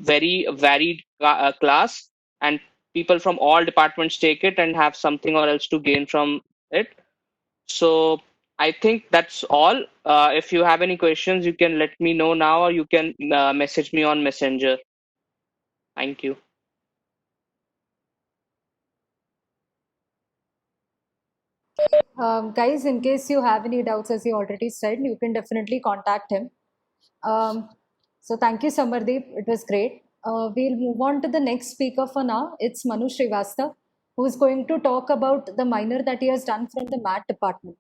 very varied class, and people from all departments take it and have something or else to gain from it. So I think that's all. If you have any questions, you can let me know now, or you can message me on Messenger. Thank you. Guys, in case you have any doubts, as he already said, you can definitely contact him. Um, so thank you, Samardeep. It was great. We'll move on to the next speaker for now. It's Manu Srivastava, who is going to talk about the minor that he has done from the math department.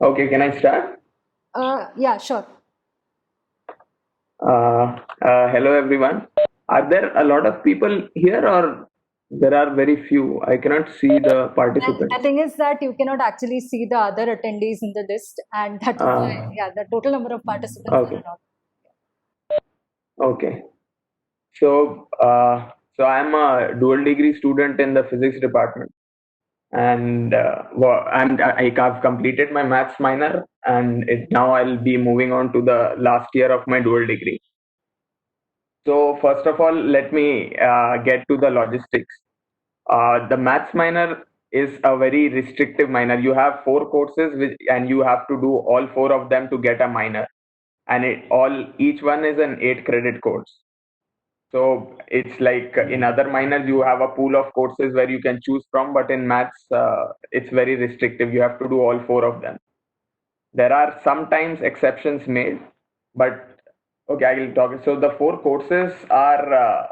Okay, can I start? Yeah, sure. Hello everyone. Are there a lot of people here or there are very few? I cannot see the participants. The thing is that you cannot actually see the other attendees in the list, and that is why, yeah, the total number of participants Okay. are not. Okay. So I'm a dual degree student in the physics department, and I've completed my maths minor, and now I'll be moving on to the last year of my dual degree. So first of all, let me get to the logistics. The maths minor is a very restrictive minor. You have four courses, and you have to do all four of them to get a minor, and each one is an 8 credit course. So it's like in other minors you have a pool of courses where you can choose from, but in maths it's very restrictive. You have to do all four of them. There are sometimes exceptions made, but okay, I will talk. So the four courses are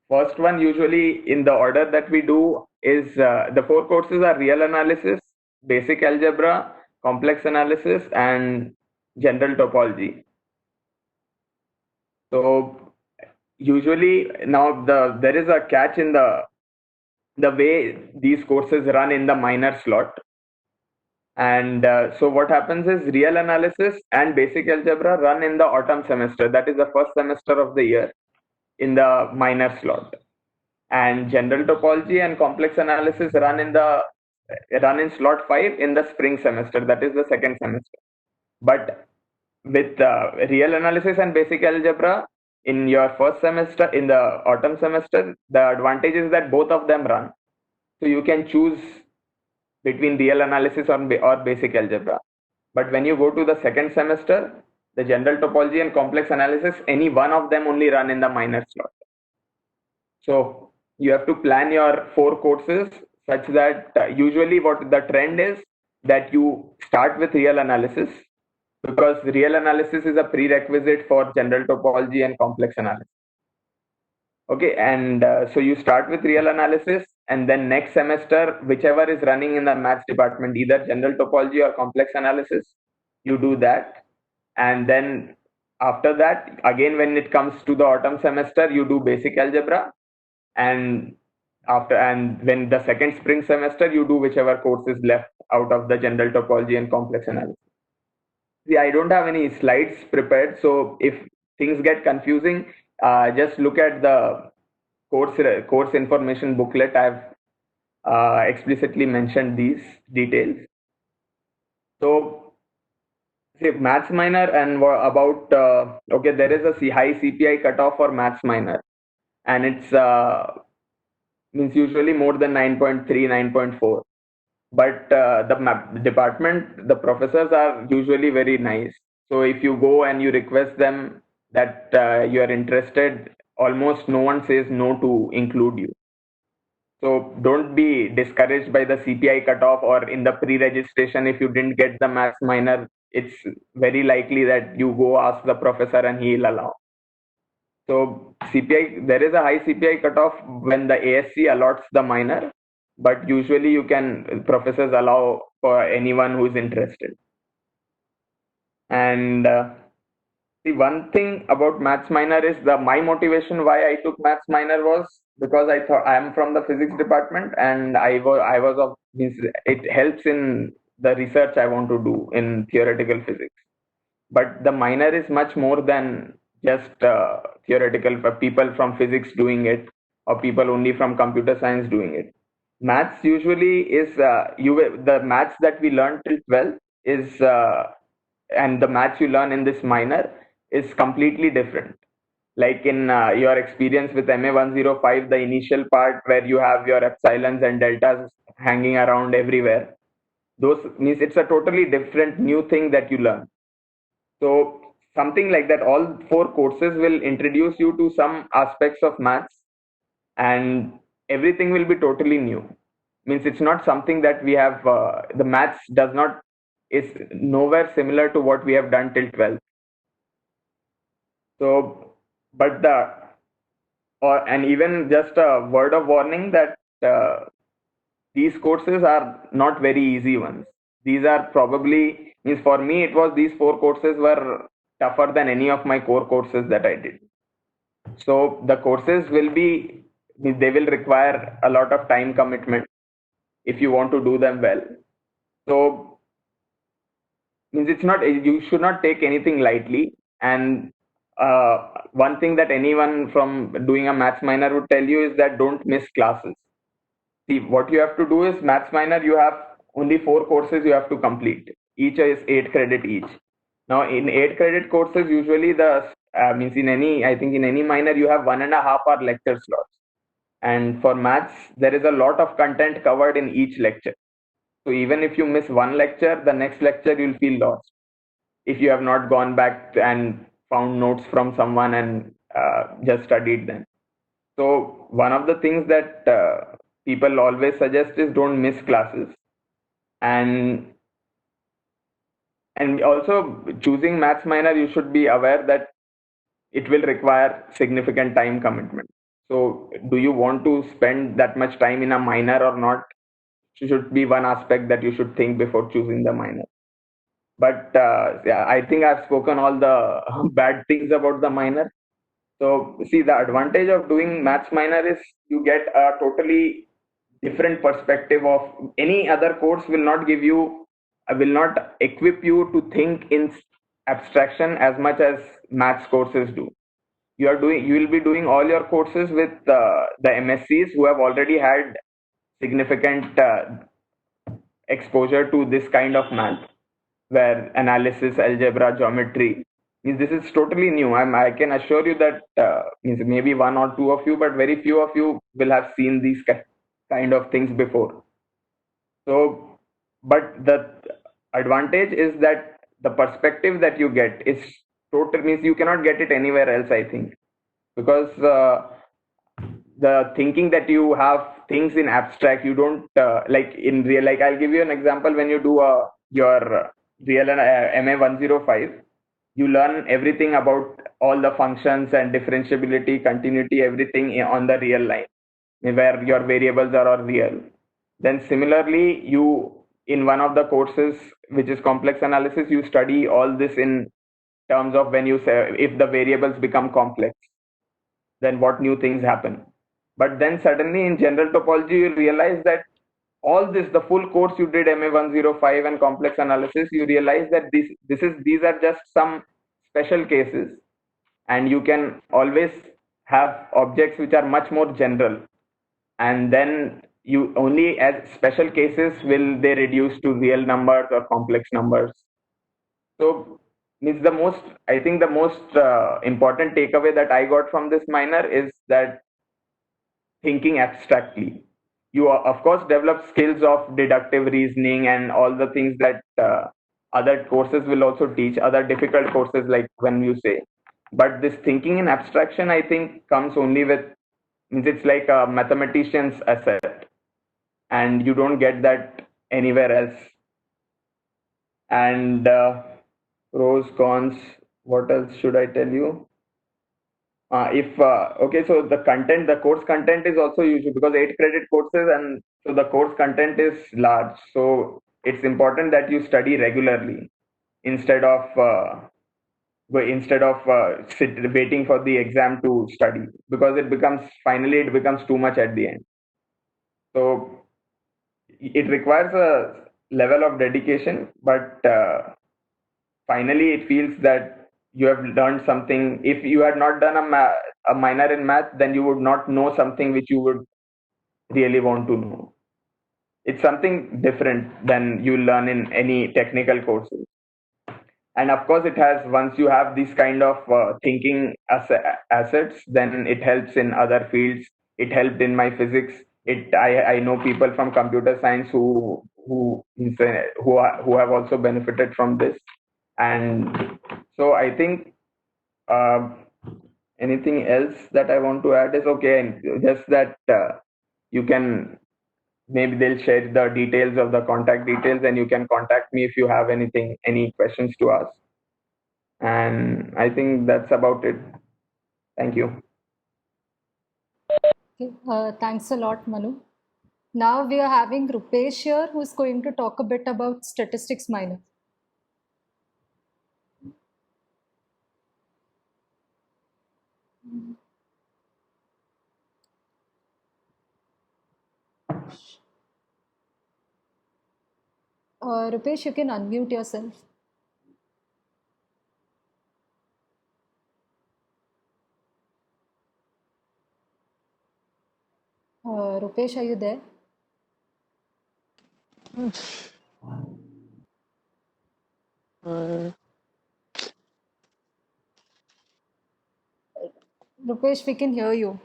first one, usually in the order that we do, is the four courses are real analysis, basic algebra, complex analysis, and general topology. So usually now there is a catch in the way these courses run in the minor slot. And so what happens is real analysis and basic algebra run in the autumn semester. That is the first semester of the year in the minor slot. And general topology and complex analysis run in slot 5 in the spring semester. That is the second semester. But with real analysis and basic algebra in your first semester, in the autumn semester, the advantage is that both of them run. So you can choose between real analysis or basic algebra. But when you go to the second semester, the general topology and complex analysis, any one of them only run in the minor slot. So you have to plan your four courses such that usually what the trend is that you start with real analysis, because real analysis is a prerequisite for general topology and complex analysis. Okay, and so you start with real analysis, and then next semester, whichever is running in the maths department, either general topology or complex analysis, you do that. And then after that, again, when it comes to the autumn semester, you do basic algebra. And when the second spring semester, you do whichever course is left out of the general topology and complex analysis. See, I don't have any slides prepared, so if things get confusing, just look at the course information booklet. I've explicitly mentioned these details. So, see, maths minor and about okay, there is a high CPI cutoff for maths minor, and it's means usually more than 9.3, 9.4. But the department, the professors are usually very nice. So if you go and you request them that you are interested, almost no one says no to include you. So don't be discouraged by the CPI cutoff or in the pre-registration. If you didn't get the maths minor, it's very likely that you go ask the professor and he'll allow. So CPI, there is a high CPI cutoff when the ASC allots the minor, but usually professors allow for anyone who is interested. And the one thing about maths minor is my motivation why I took maths minor was because I thought I am from the physics department, and means it helps in the research I want to do in theoretical physics. But the minor is much more than just theoretical, for people from physics doing it or people only from computer science doing it. Maths usually is the maths that we learn till 12th is and the maths you learn in this minor is completely different. Like in your experience with MA 105, the initial part where you have your epsilons and deltas hanging around everywhere, those means it's a totally different new thing that you learn. So something like that, all four courses will introduce you to some aspects of maths, and everything will be totally new. Means it's not something that we have, the maths does not, is nowhere similar to what we have done till 12th. So, but and even just a word of warning that these courses are not very easy ones. These are probably, means for me, it was these four courses were tougher than any of my core courses that I did. So the courses will be, they will require a lot of time commitment if you want to do them well. So means it's not, you should not take anything lightly. And one thing that anyone from doing a maths minor would tell you is that don't miss classes. See, what you have to do is maths minor, you have only four courses you have to complete. Each is 8 credit each. Now, in 8 credit courses, usually means in any, I think in any minor, you have 1.5 hour lecture slots. And for maths, there is a lot of content covered in each lecture. So even if you miss one lecture, the next lecture you'll feel lost if you have not gone back and found notes from someone and just studied them. So one of the things that people always suggest is don't miss classes, and also choosing maths minor, you should be aware that it will require significant time commitment. So do you want to spend that much time in a minor or not? Should be one aspect that you should think before choosing the minor. But yeah, I think I've spoken all the bad things about the minor. So see, the advantage of doing maths minor is you get a totally different perspective of any other course will not give you, will not equip you to think in abstraction as much as maths courses do. You will be doing all your courses with the MSCs who have already had significant exposure to this kind of math, where analysis, algebra, geometry, means this is totally new. I can assure you that means maybe one or two of you, but very few of you will have seen these kind of things before. So, but the advantage is that the perspective that you get is total, means you cannot get it anywhere else, I think, because the thinking that you have things in abstract, you don't like in real, like I'll give you an example. When you do your real MA 105, you learn everything about all the functions and differentiability, continuity, everything on the real line where your variables are all real. Then similarly, you in one of the courses which is complex analysis, you study all this in terms of when you say if the variables become complex, then what new things happen. But then suddenly in general topology, you realize that all this, the full course you did MA 105 and complex analysis, you realize that these are just some special cases, and you can always have objects which are much more general, and then you only as special cases will they reduce to real numbers or complex numbers. So it's the most, I think the most important takeaway that I got from this minor is that thinking abstractly. You of course develop skills of deductive reasoning and all the things that other courses will also teach, other difficult courses like when you say. But this thinking in abstraction, I think, comes only with, means it's like a mathematician's asset, and you don't get that anywhere else. And pros, cons, what else should I tell you? If okay, so the course content is also useful because 8 credit courses, and so the course content is large. So it's important that you study regularly instead of waiting for the exam to study, because it becomes too much at the end. So it requires a level of dedication, but finally it feels that you have learned something. If you had not done a minor in math, then you would not know something which you would really want to know. It's something different than you learn in any technical courses. and of course it has, once you have these kind of thinking assets, then it helps in other fields. It helped in my physics. I know people from computer science who have also benefited from this. And so I think uh, anything else that I want to add is okay, and just that you can, maybe they'll share the details of the contact details, and you can contact me if you have any questions to ask. And I think that's about it. Thank you. Okay, thanks a lot, Manu. Now we are having Rupesh here, who's going to talk a bit about statistics minor. Rupesh, you can unmute yourself. Rupesh, are you there? Rupesh, we can hear you.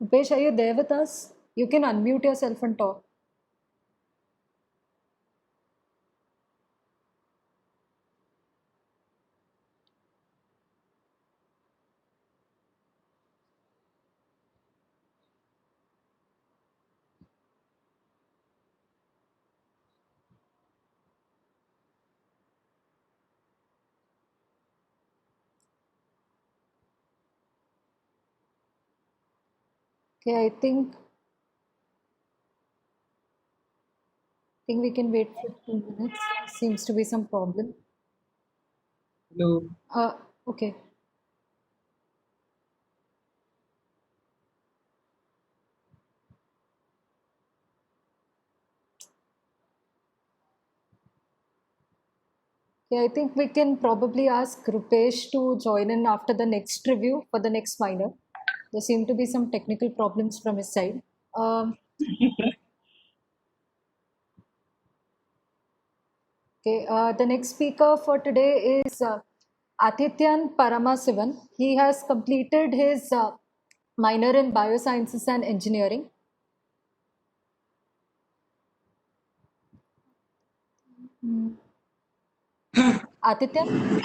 Rupesh, are you there with us? You can unmute yourself and talk. Okay, I think we can wait for 2 minutes. Seems to be some problem. Hello. Uh, okay. Yeah, I think we can probably ask Rupesh to join in after the next review for the next minor. There seem to be some technical problems from his side. Okay, the next speaker for today is Atityan Paramasivan. He has completed his minor in biosciences and engineering. Adityan?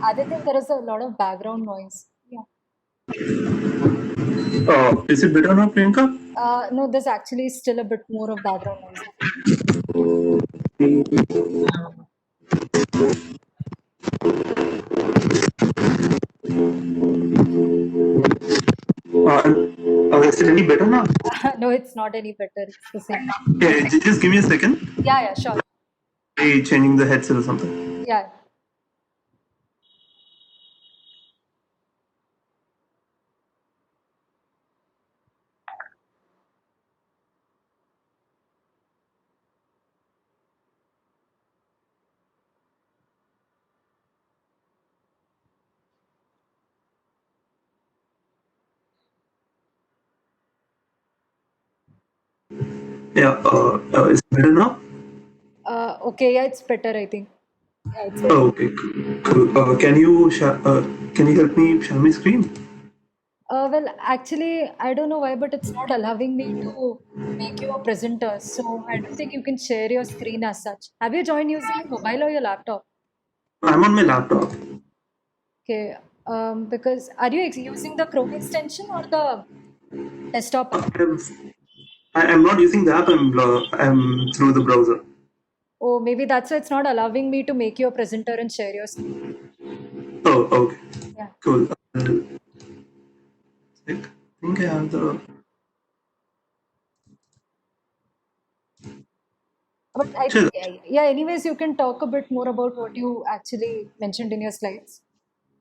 Adityan, there is a lot of background noise. Yeah. Is it better now, Priyanka? No, there's actually still a bit more of background noise. Is it any better now? No, it's not any better. It's the same. Okay, just give me a second. Yeah, sure. Hey, changing the headset or something. Yeah. Yeah, is it better now? Okay, yeah, it's better, I think. Yeah, it's better. Oh, okay, cool. Can you help me share my screen? Well, actually, I don't know why, but it's not allowing me to make you a presenter. So I don't think you can share your screen as such. Have you joined using your mobile or your laptop? I'm on my laptop. Okay. Because are you using the Chrome extension or the desktop app? I'm not using the app. I'm through the browser. Oh, maybe that's why it's not allowing me to make you a presenter and share your screen. Oh, okay. Yeah. Cool. I think I have the. But I Sure. think, yeah, anyways, you can talk a bit more about what you actually mentioned in your slides.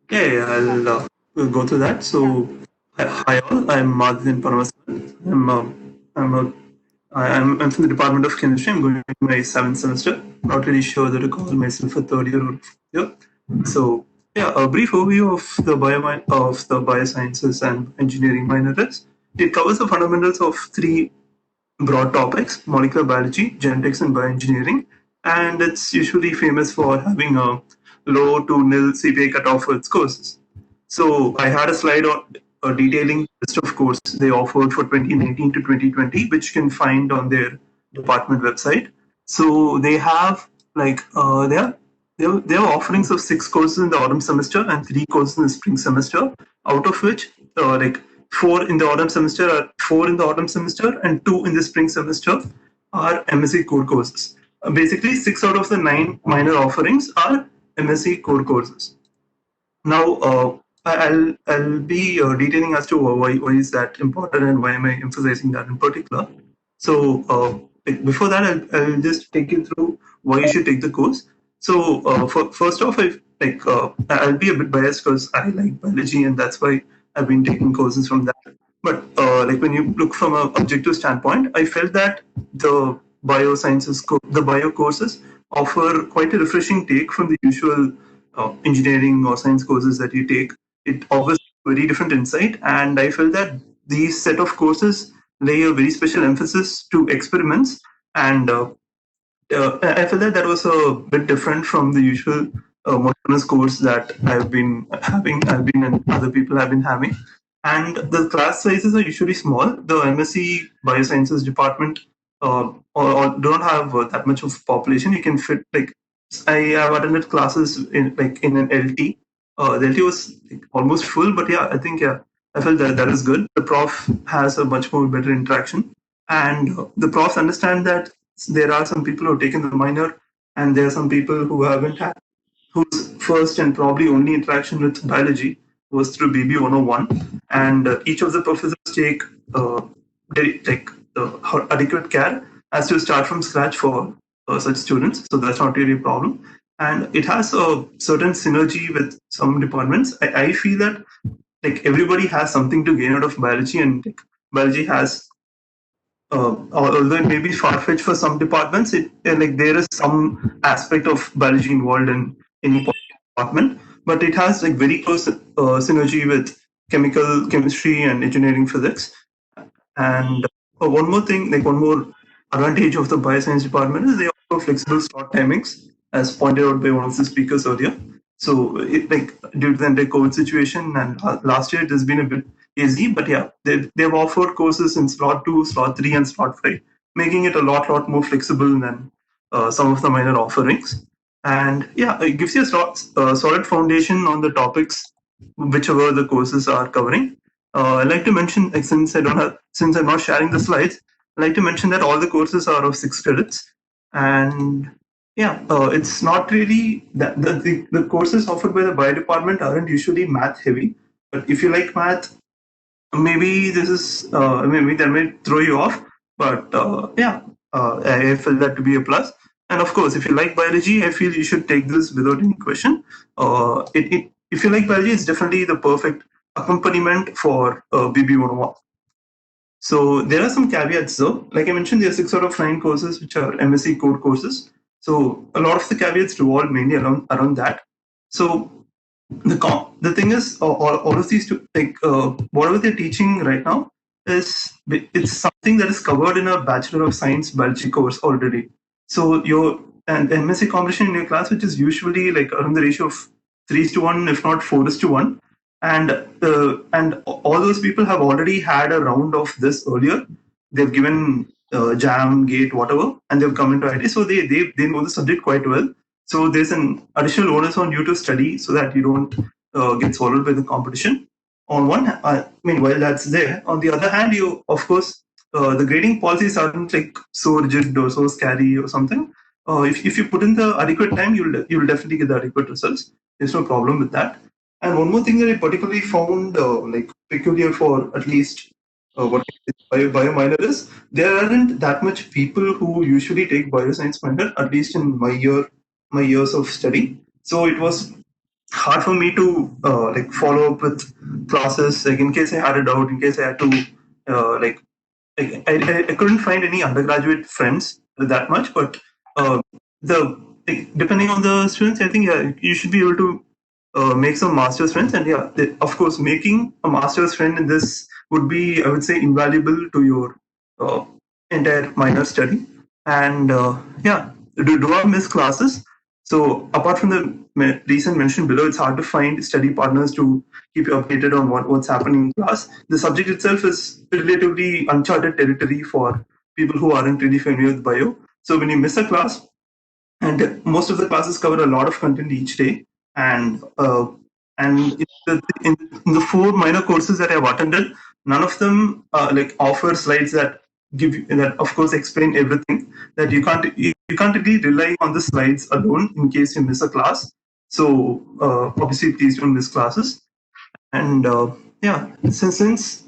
Yeah, Yeah, we'll go through that. yeah. So, hi all, I'm Madhin Paramasan. I'm from the Department of Chemistry. I'm going to my seventh semester. Not really sure whether to call myself a third year or fourth year. So, yeah, a brief overview of the biosciences and engineering minor is. It covers the fundamentals of three broad topics: molecular biology, genetics, and bioengineering. And it's usually famous for having a low to nil CPA cutoff for its courses. So I had a slide on detailing list of courses they offered for 2019 to 2020, which you can find on their department website. So they have they have offerings of 6 courses in the autumn semester and 3 courses in the spring semester, out of which like 4 in the autumn semester and 2 in the spring semester are MSc core courses. Basically, 6 out of the 9 minor offerings are MSc core courses. Now, I'll be detailing as to why is that important and why am I emphasizing that in particular. So before that, I'll just take you through why you should take the course. So first off, I'll be a bit biased because I like biology and that's why I've been taking courses from that. But like when you look from an objective standpoint, I felt that the the bio courses offer quite a refreshing take from the usual engineering or science courses that you take. It offers very different insight, and I felt that these set of courses lay a very special emphasis to experiments, and I felt that was a bit different from the usual monotonous course that I've been and other people have been having. And the class sizes are usually small. The MSc Biosciences department or don't have that much of population. You can fit like I have attended classes in an LT. The LT was almost full, but yeah, I think I felt that is good. The prof has a much more better interaction, and the profs understand that there are some people who have taken the minor, and there are some people who haven't had, whose first and probably only interaction with biology was through BB 101, and each of the professors take like adequate care as to start from scratch for such students. So that's not really a problem, and it has a certain synergy with some departments. I feel that like everybody has something to gain out of biology, and like, biology has although it may be far-fetched for some departments, like there is some aspect of biology involved in any department, but it has like very close synergy with chemistry and engineering physics. And one more thing, like one more advantage of the bioscience department is they offer flexible slot timings, as pointed out by one of the speakers earlier. So, like due to the entire COVID situation and last year, it has been a bit easy, but yeah, they've offered courses in slot 2, slot 3, and slot 5, making it a lot more flexible than some of the minor offerings. And yeah, it gives you a solid foundation on the topics whichever the courses are covering. I'd like to mention, like, since I'm not sharing the slides, I'd like to mention that all the courses are of 6 credits, and yeah, it's not really that the courses offered by the bio department aren't usually math heavy. But if you like math, maybe this is maybe that may throw you off. But yeah, I feel that to be a plus. And of course, if you like biology, I feel you should take this without any question. If you like biology, it's definitely the perfect accompaniment for BB 101. So there are some caveats though. Like I mentioned, there are 6 out of 9 courses which are MSc core courses. So a lot of the caveats revolve mainly around that. So the thing is, all of these whatever they're teaching right now it's something that is covered in a Bachelor of Science biology course already. So your and MSc combination in your class, which is usually like around the ratio of 3:1, if not 4:1, and all those people have already had a round of this earlier. They've given jam, gate, whatever, and they've come into IT, so they know the subject quite well. So there's an additional onus on you to study so that you don't get swallowed by the competition. On one, I mean, while that's there, on the other hand, you of course the grading policies aren't like so rigid or so scary or something. If you put in the adequate time, you'll definitely get the adequate results. There's no problem with that. And one more thing that I particularly found like peculiar for at least what bio minor is, there aren't that much people who usually take bioscience minor, at least in my years of study. So it was hard for me to like follow up with classes, like in case I had a doubt, in case I had to like I couldn't find any undergraduate friends that much, but the depending on the students, I think yeah, you should be able to make some master's friends, and yeah, of course, making a master's friend in this would be, I would say, invaluable to your uh, entire minor study. And yeah, do I miss classes? So apart from the reason mentioned below, it's hard to find study partners to keep you updated on what's happening in class. The subject itself is relatively uncharted territory for people who aren't really familiar with bio. So when you miss a class, and most of the classes cover a lot of content each day, and in the four minor courses that I've attended, none of them like offer slides that give you, that of course explain everything. That you can't really rely on the slides alone in case you miss a class. So obviously, please don't miss classes. And yeah, since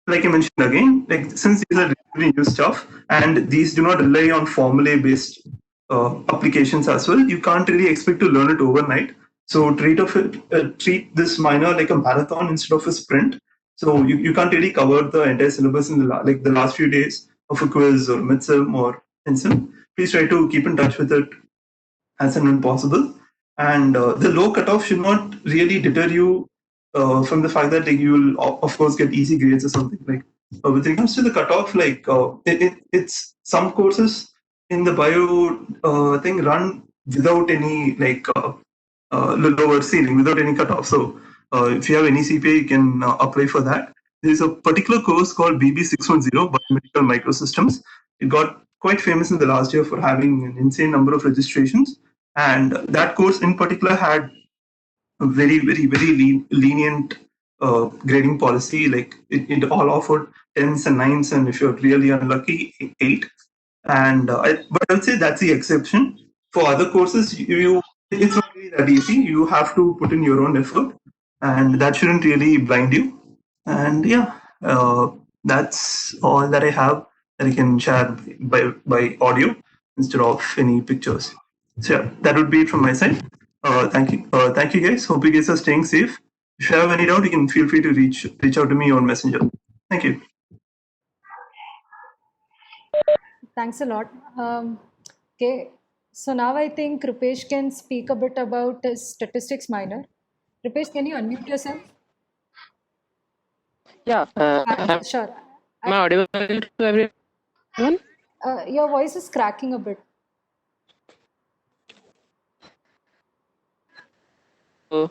like I mentioned again, like since these are relatively new stuff and these do not rely on formulae based applications as well, you can't really expect to learn it overnight. So treat this minor like a marathon instead of a sprint. So you can't really cover the entire syllabus in the last few days of a quiz or midsem or ensim. Please try to keep in touch with it as and when possible. And the low cutoff should not really deter you from the fact that like, you will, of course, get easy grades or something. Like with regards to the cutoff, like it's some courses in the bio thing run without any like lower ceiling, without any cutoff. So if you have any CPA, you can apply for that. There's a particular course called BB610 Biomedical Microsystems. It got quite famous in the last year for having an insane number of registrations. And that course in particular had a very lenient grading policy. Like it all offered tens and nines, and if you're really unlucky, eight. And but I would say that's the exception. For other courses, it's not really that easy. You have to put in your own effort, and that shouldn't really blind you. And yeah, that's all that I have that I can share by audio instead of any pictures. So yeah, that would be it from my side. Thank you guys. Hope you guys are staying safe. If you have any doubt, you can feel free to reach out to me on Messenger. Thank you. Thanks a lot. Okay, so now I think Rupesh can speak a bit about his statistics minor. Rupesh, can you unmute yourself? Yeah, Sure. am I audible to everyone? Your voice is cracking a bit. So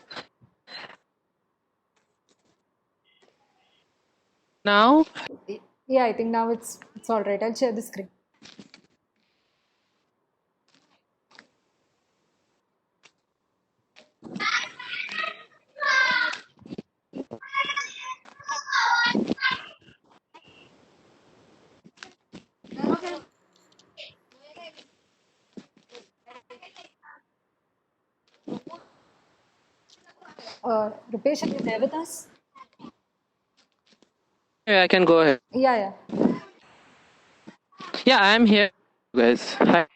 now, Yeah, I think now it's all right. I'll share the screen. Rupesh, are you there with us? I can go ahead. Yeah. Yeah, I am here, guys. Hi.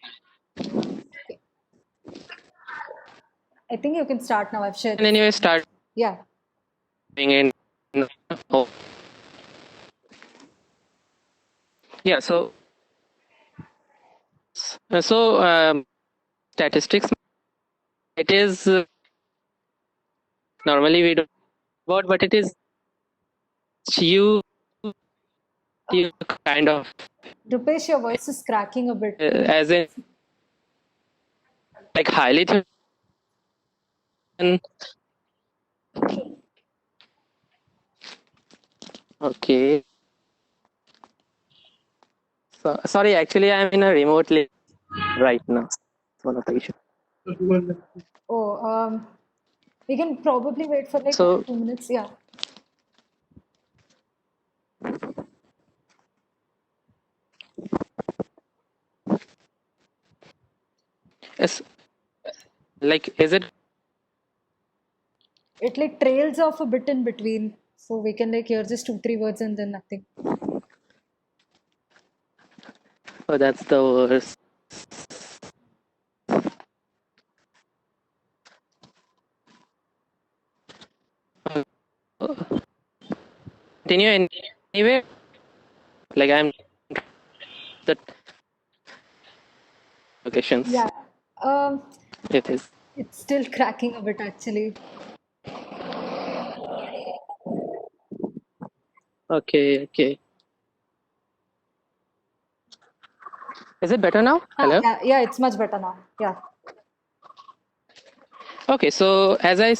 I think you can start now. I've shared. And anyway, start Yeah. in. Oh. Yeah, so statistics. It is normally we don't about, but it is you kind of Rupesh, your voice is cracking a bit. as in like highly okay. So sorry, actually I'm in a remote right now. It's one of the issues. Oh, we can probably wait for like So 2 minutes. Yeah. it's like is it It like trails off a bit in between. So we can like hear just 2-3 words and then nothing. Oh, that's the worst. Continue anyway. Like I'm the locations. Yeah, um, It is. it's still cracking a bit actually. Okay, okay. Is it better now? Hello? Yeah, it's much better now. Yeah. Okay, so as I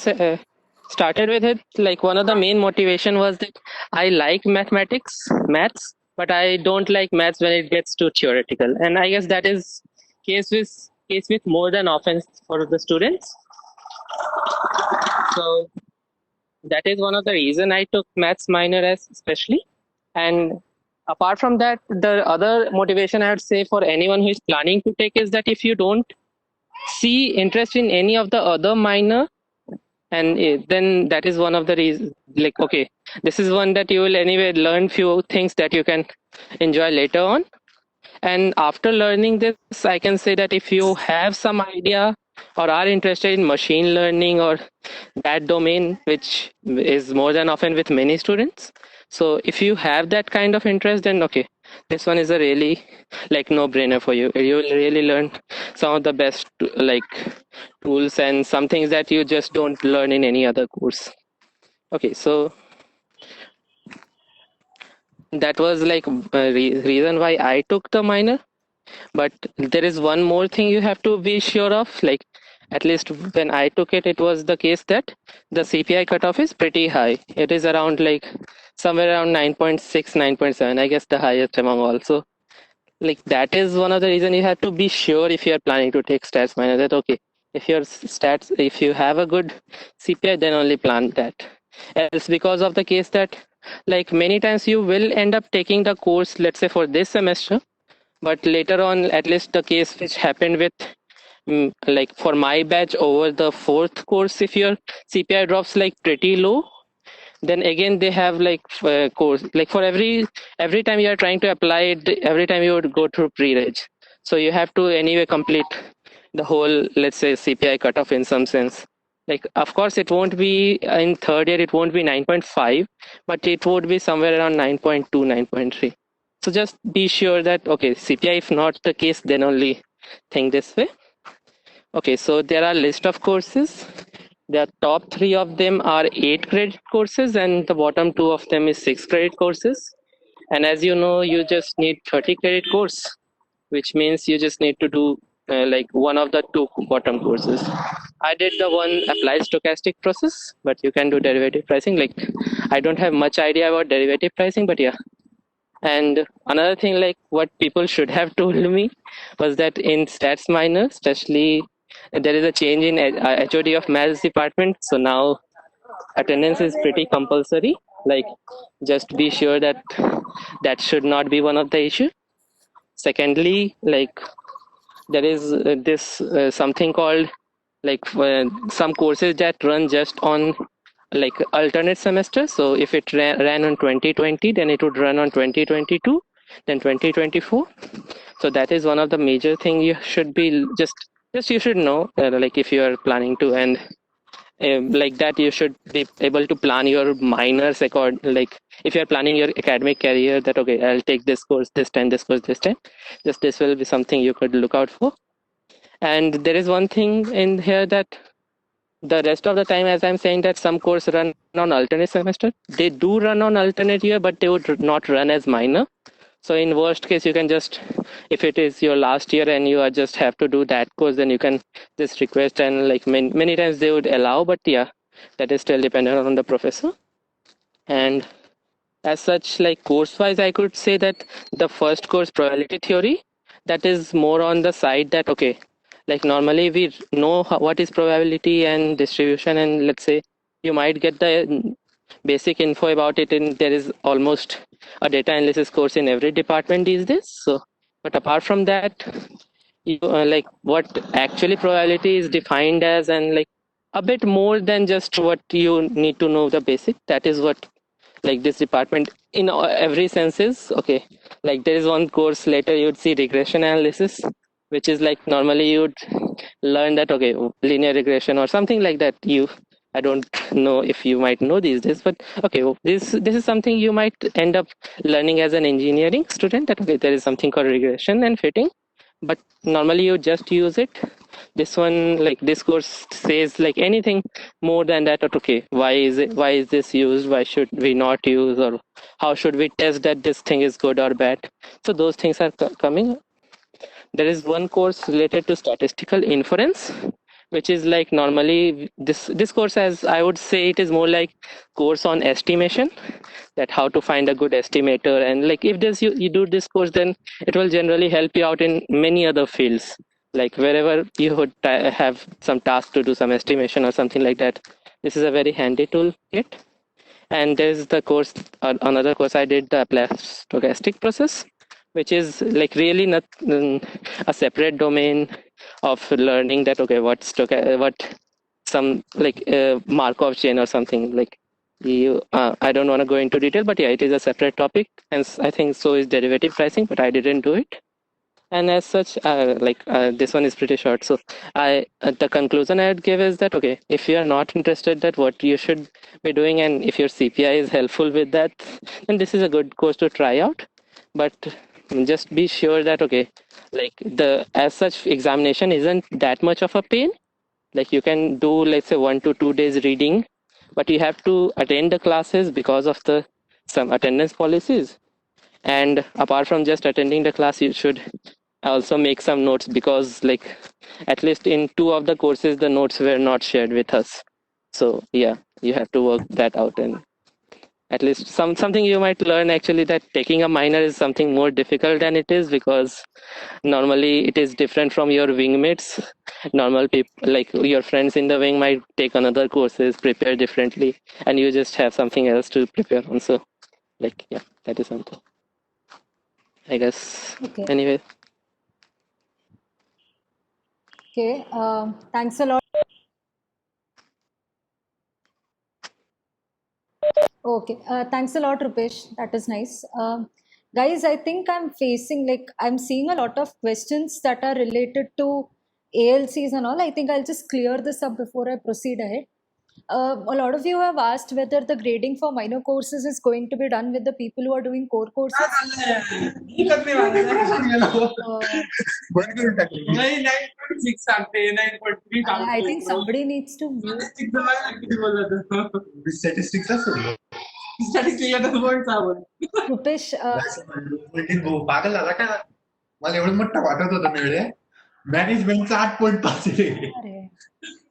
started with it, like one of the main motivation was that I like maths, but I don't like maths when it gets too theoretical. And I guess that is case with more than often for the students. So that is one of the reason I took maths minor as especially. And apart from that, the other motivation I would say for anyone who is planning to take is that if you don't see interest in any of the other minor, and then that is one of the reasons, like, okay, this is one that you will anyway learn few things that you can enjoy later on. And after learning this, I can say that if you have some idea or are interested in machine learning or that domain, which is more than often with many students, so if you have that kind of interest, then okay, this one is a really like no brainer for you. You will really learn some of the best like tools and some things that you just don't learn in any other course. Okay, so that was like reason why I took the minor. But there is one more thing you have to be sure of. Like, at least when I took it, it was the case that the CPI cutoff is pretty high. It is around like somewhere around 9.6, 9.7. I guess the highest among all. So, like, that is one of the reason you have to be sure if you are planning to take stats minor that okay, if your stats, if you have a good CPI, then only plan that. Else, because of the case that like many times you will end up taking the course, let's say for this semester, but later on, at least the case which happened with like for my batch over the fourth course, if your CPI drops like pretty low, then again they have like course like for every time you are trying to apply it, every time you would go through pre-reg, so you have to anyway complete the whole, let's say, CPI cutoff in some sense. Like, of course it won't be in third year, it won't be 9.5, but it would be somewhere around 9.2, 9.3. So just be sure that okay, CPI if not the case, then only think this way. Okay, so there are list of courses. The top 3 of them are 8 credit courses, and the bottom 2 of them is 6 credit courses. And as you know, you just need 30 credit course, which means you just need to do like one of the 2 bottom courses. I did the one applied stochastic process, but you can do derivative pricing. Like, I don't have much idea about derivative pricing, but yeah. And another thing, like what people should have told me was that in stats minor, especially, there is a change in HOD of maths department. So now attendance is pretty compulsory. Like, just be sure that that should not be one of the issue. Secondly, like there is this something called like some courses that run just on like alternate semester. So if it ran on 2020, then it would run on 2022, then 2024. So that is one of the major thing you should be just you should know, like if you are planning to, and like that you should be able to plan your minors like if you are planning your academic career, that okay, I'll take this course this time, this course this time, just this will be something you could look out for. And there is one thing in here that the rest of the time, as I'm saying, that some course run on alternate semester, they do run on alternate year, but they would not run as minor. So in worst case, you can just, if it is your last year and you are just have to do that course, then you can just request, and like many times they would allow, but yeah, that is still dependent on the professor. And as such, like course wise, I could say that the first course, probability theory, that is more on the side that okay, like normally we know what is probability and distribution, and let's say you might get the basic info about it, and there is almost a data analysis course in every department these days. So but apart from that, you like what actually probability is defined as, and like a bit more than just what you need to know the basic, that is what like this department in every senses. Okay, like there is one course later you'd see regression analysis, which is like normally you'd learn that okay, linear regression or something like that. I don't know if you might know these days, but okay, this is something you might end up learning as an engineering student, that okay, there is something called regression and fitting, but normally you just use it. This one, like this course says like anything more than that, okay, why is this used, why should we not use, or how should we test that this thing is good or bad. So those things are coming. There is one course related to statistical inference, which is like normally this course, as I would say, it is more like course on estimation, that how to find a good estimator. And like if this you do this course, then it will generally help you out in many other fields, like wherever you would have some task to do some estimation or something like that. This is a very handy tool kit. And there's the course, another course I did, the applied stochastic process, which is like really not a separate domain of learning, that okay, what some like Markov chain or something, like you I don't want to go into detail, but yeah, it is a separate topic, and I think so is derivative pricing, but I didn't do it. And as such, this one is pretty short, so the conclusion I would give is that okay, if you are not interested that what you should be doing, and if your CPI is helpful with that, then this is a good course to try out. But just be sure that okay, like the as such examination isn't that much of a pain. Like you can do, let's say, 1 to 2 days reading, but you have to attend the classes because of the some attendance policies. And apart from just attending the class, you should also make some notes, because like at least in 2 of the courses the notes were not shared with us. So yeah, you have to work that out. And at least something you might learn actually, that taking a minor is something more difficult than it is, because normally it is different from your wingmates. Normal people, like your friends in the wing, might take another courses, prepare differently, and you just have something else to prepare on. So like yeah, that is something, I guess. Okay. Anyway. Okay. Thanks a lot. Okay. Thanks a lot, Rupesh. That is nice. Guys, I think I'm seeing a lot of questions that are related to ALCs and all. I think I'll just clear this up before I proceed ahead. A lot of you have asked whether the grading for minor courses is going to be done with the people who are doing core courses. I think somebody needs to mute. Statistics Rupesh, पागल झाला का मला एवढं मोठं वाटत होतं मिळले मॅनेजमेंटचा 8.5 आहे अरे.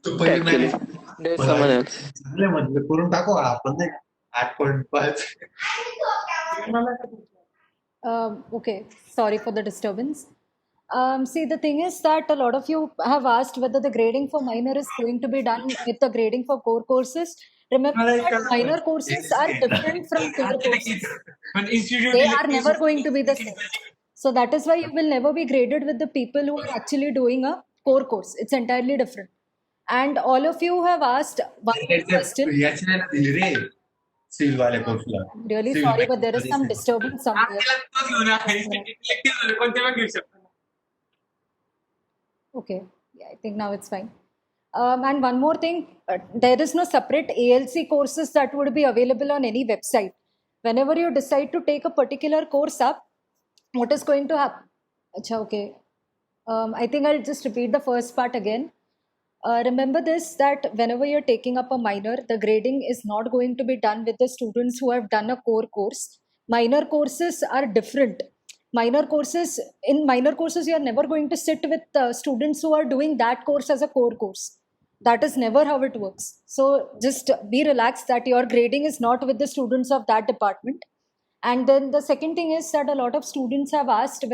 तो पहिले Actually, there's someone else. चांगले म्हटलं करून टाकू आपण नाही 8.5. Okay, sorry for the disturbance. See, the thing is that a lot of you have asked whether the grading for minor is going to be done with the grading for core courses. Remember that minor courses are different from core courses. They are never going to be the same. So that is why you will never be graded with the people who are actually doing a core course. It's entirely different. And all of you have asked one question. Really sorry, but there is some disturbance somewhere. Okay, yeah, I think now it's fine. And one more thing, there is no separate ALC courses that would be available on any website. Whenever you decide to take a particular course up, what is going to happen? Achha, okay. I think I'll just repeat the first part again. Remember this, that whenever you're taking up a minor, the grading is not going to be done with the students who have done a core course. Minor courses are different. In minor courses, you're never going to sit with students who are doing that course as a core course. That is never how it works. So just be relaxed that your grading is not with the students of that department. And then the second thing is that a lot of students have asked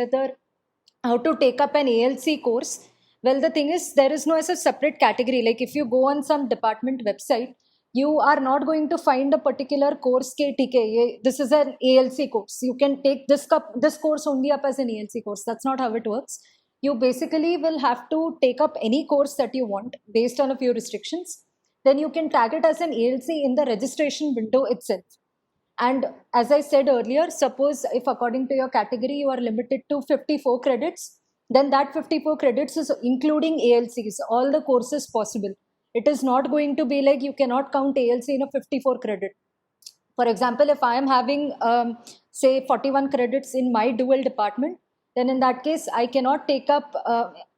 how to take up an ALC course. Well, the thing is, there is no as a separate category. Like if you go on some department website, you are not going to find a particular course TK. This is an ALC course. You can take this course only up as an ALC course. That's not how it works. You basically will have to take up any course that you want based on a few restrictions. Then you can tag it as an ALC in the registration window itself. And as I said earlier, suppose if according to your category you are limited to 54 credits, then that 54 credits is including ALCs, all the courses possible. It is not going to be like you cannot count ALC in a 54 credit. For example, if I am having say 41 credits in my dual department, then in that case I cannot take up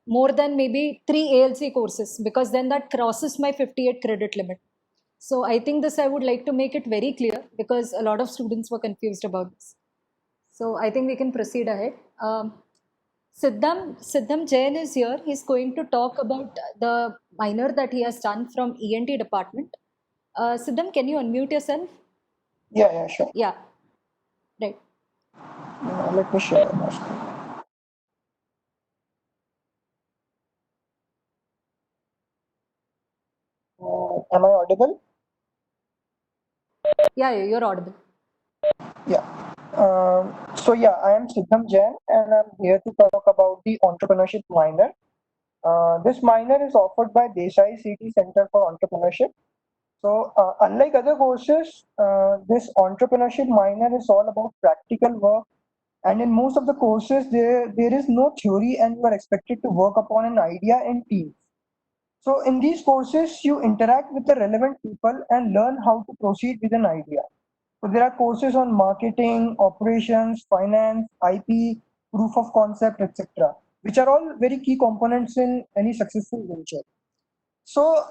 more than maybe 3 ALC courses, because then that crosses my 58 credit limit. So I think this I would like to make it very clear, because a lot of students were confused about this. So I think we can proceed ahead. Siddham Jain is here. He's going to talk about the minor that he has done from ENT department. Siddham, can you unmute yourself? Yeah, sure. Yeah, right. Let me share my screen. Am I audible? Yeah, you're audible. Yeah. I am Siddham Jain, and I'm here to talk about the entrepreneurship minor. This minor is offered by Desai City Center for Entrepreneurship. So, unlike other courses, this entrepreneurship minor is all about practical work. And in most of the courses, there is no theory, and you are expected to work upon an idea in teams. So in these courses, you interact with the relevant people and learn how to proceed with an idea. So there are courses on marketing, operations, finance, IP, proof of concept, etc., which are all very key components in any successful venture. So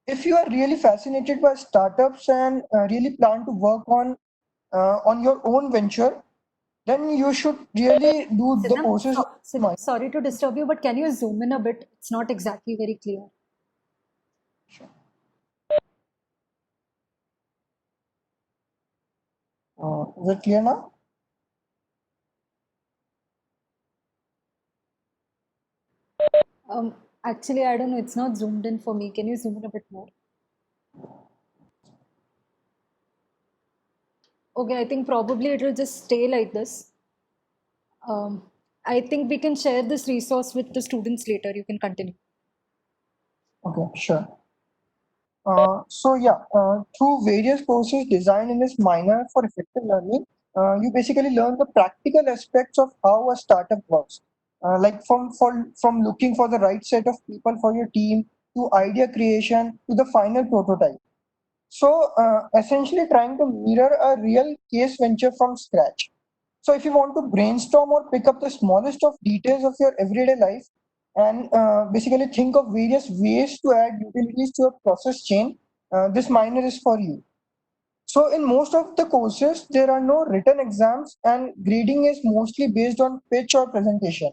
if you are really fascinated by startups and really plan to work on your own venture, then you should really do the Siddham, courses. sorry to disturb you, but can you zoom in a bit? It's not exactly very clear. Sure. Is it clear now? Actually, I don't know. It's not zoomed in for me. Can you zoom in a bit more? Okay, I think probably it will just stay like this. I think we can share this resource with the students later. You can continue. Okay, sure. Through various courses designed in this minor for effective learning, you basically learn the practical aspects of how a startup works. Like from looking for the right set of people for your team, to idea creation, to the final prototype. So essentially trying to mirror a real case venture from scratch. So if you want to brainstorm or pick up the smallest of details of your everyday life and basically think of various ways to add utilities to a process chain, this minor is for you. So in most of the courses, there are no written exams and grading is mostly based on pitch or presentation.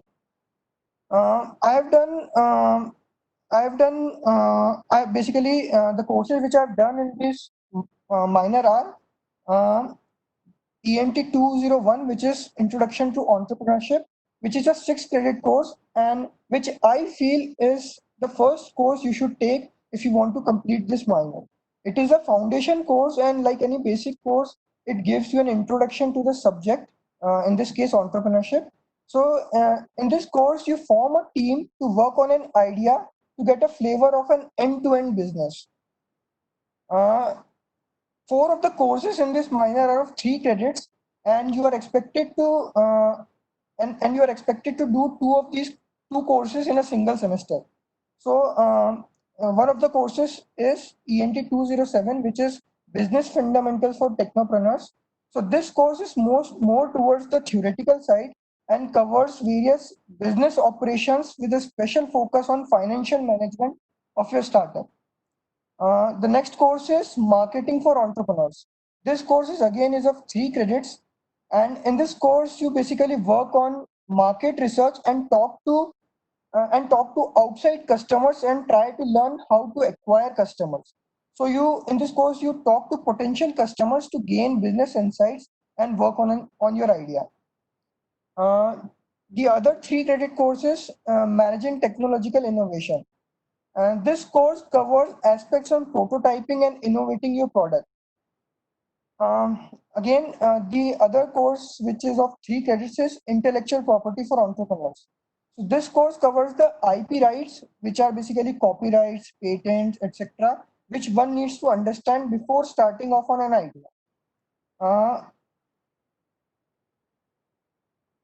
The courses which I've done in this minor are ENT 201, which is Introduction to Entrepreneurship, which is a 6 credit course and which I feel is the first course you should take if you want to complete this minor. It is a foundation course, and like any basic course, it gives you an introduction to the subject, in this case, entrepreneurship. So, in this course, you form a team to work on an idea to get a flavor of an end to end business. 4 of the courses in this minor are of 3 credits, and you are expected to do 2 of these 2 courses in a single semester. So one of the courses is ENT 207, which is Business Fundamentals for Technopreneurs. So this course is more towards the theoretical side and covers various business operations with a special focus on financial management of your startup. The next course is Marketing for Entrepreneurs. This course is of 3 credits, and in this course you basically work on market research and talk to outside customers and try to learn how to acquire customers. So in this course you talk to potential customers to gain business insights and work on your idea. The other 3 credit courses, Managing Technological Innovation. And this course covers aspects on prototyping and innovating your product. The other course, which is of 3 credits, is Intellectual Property for Entrepreneurs. So this course covers the IP rights, which are basically copyrights, patents, etc., which one needs to understand before starting off on an idea. Uh,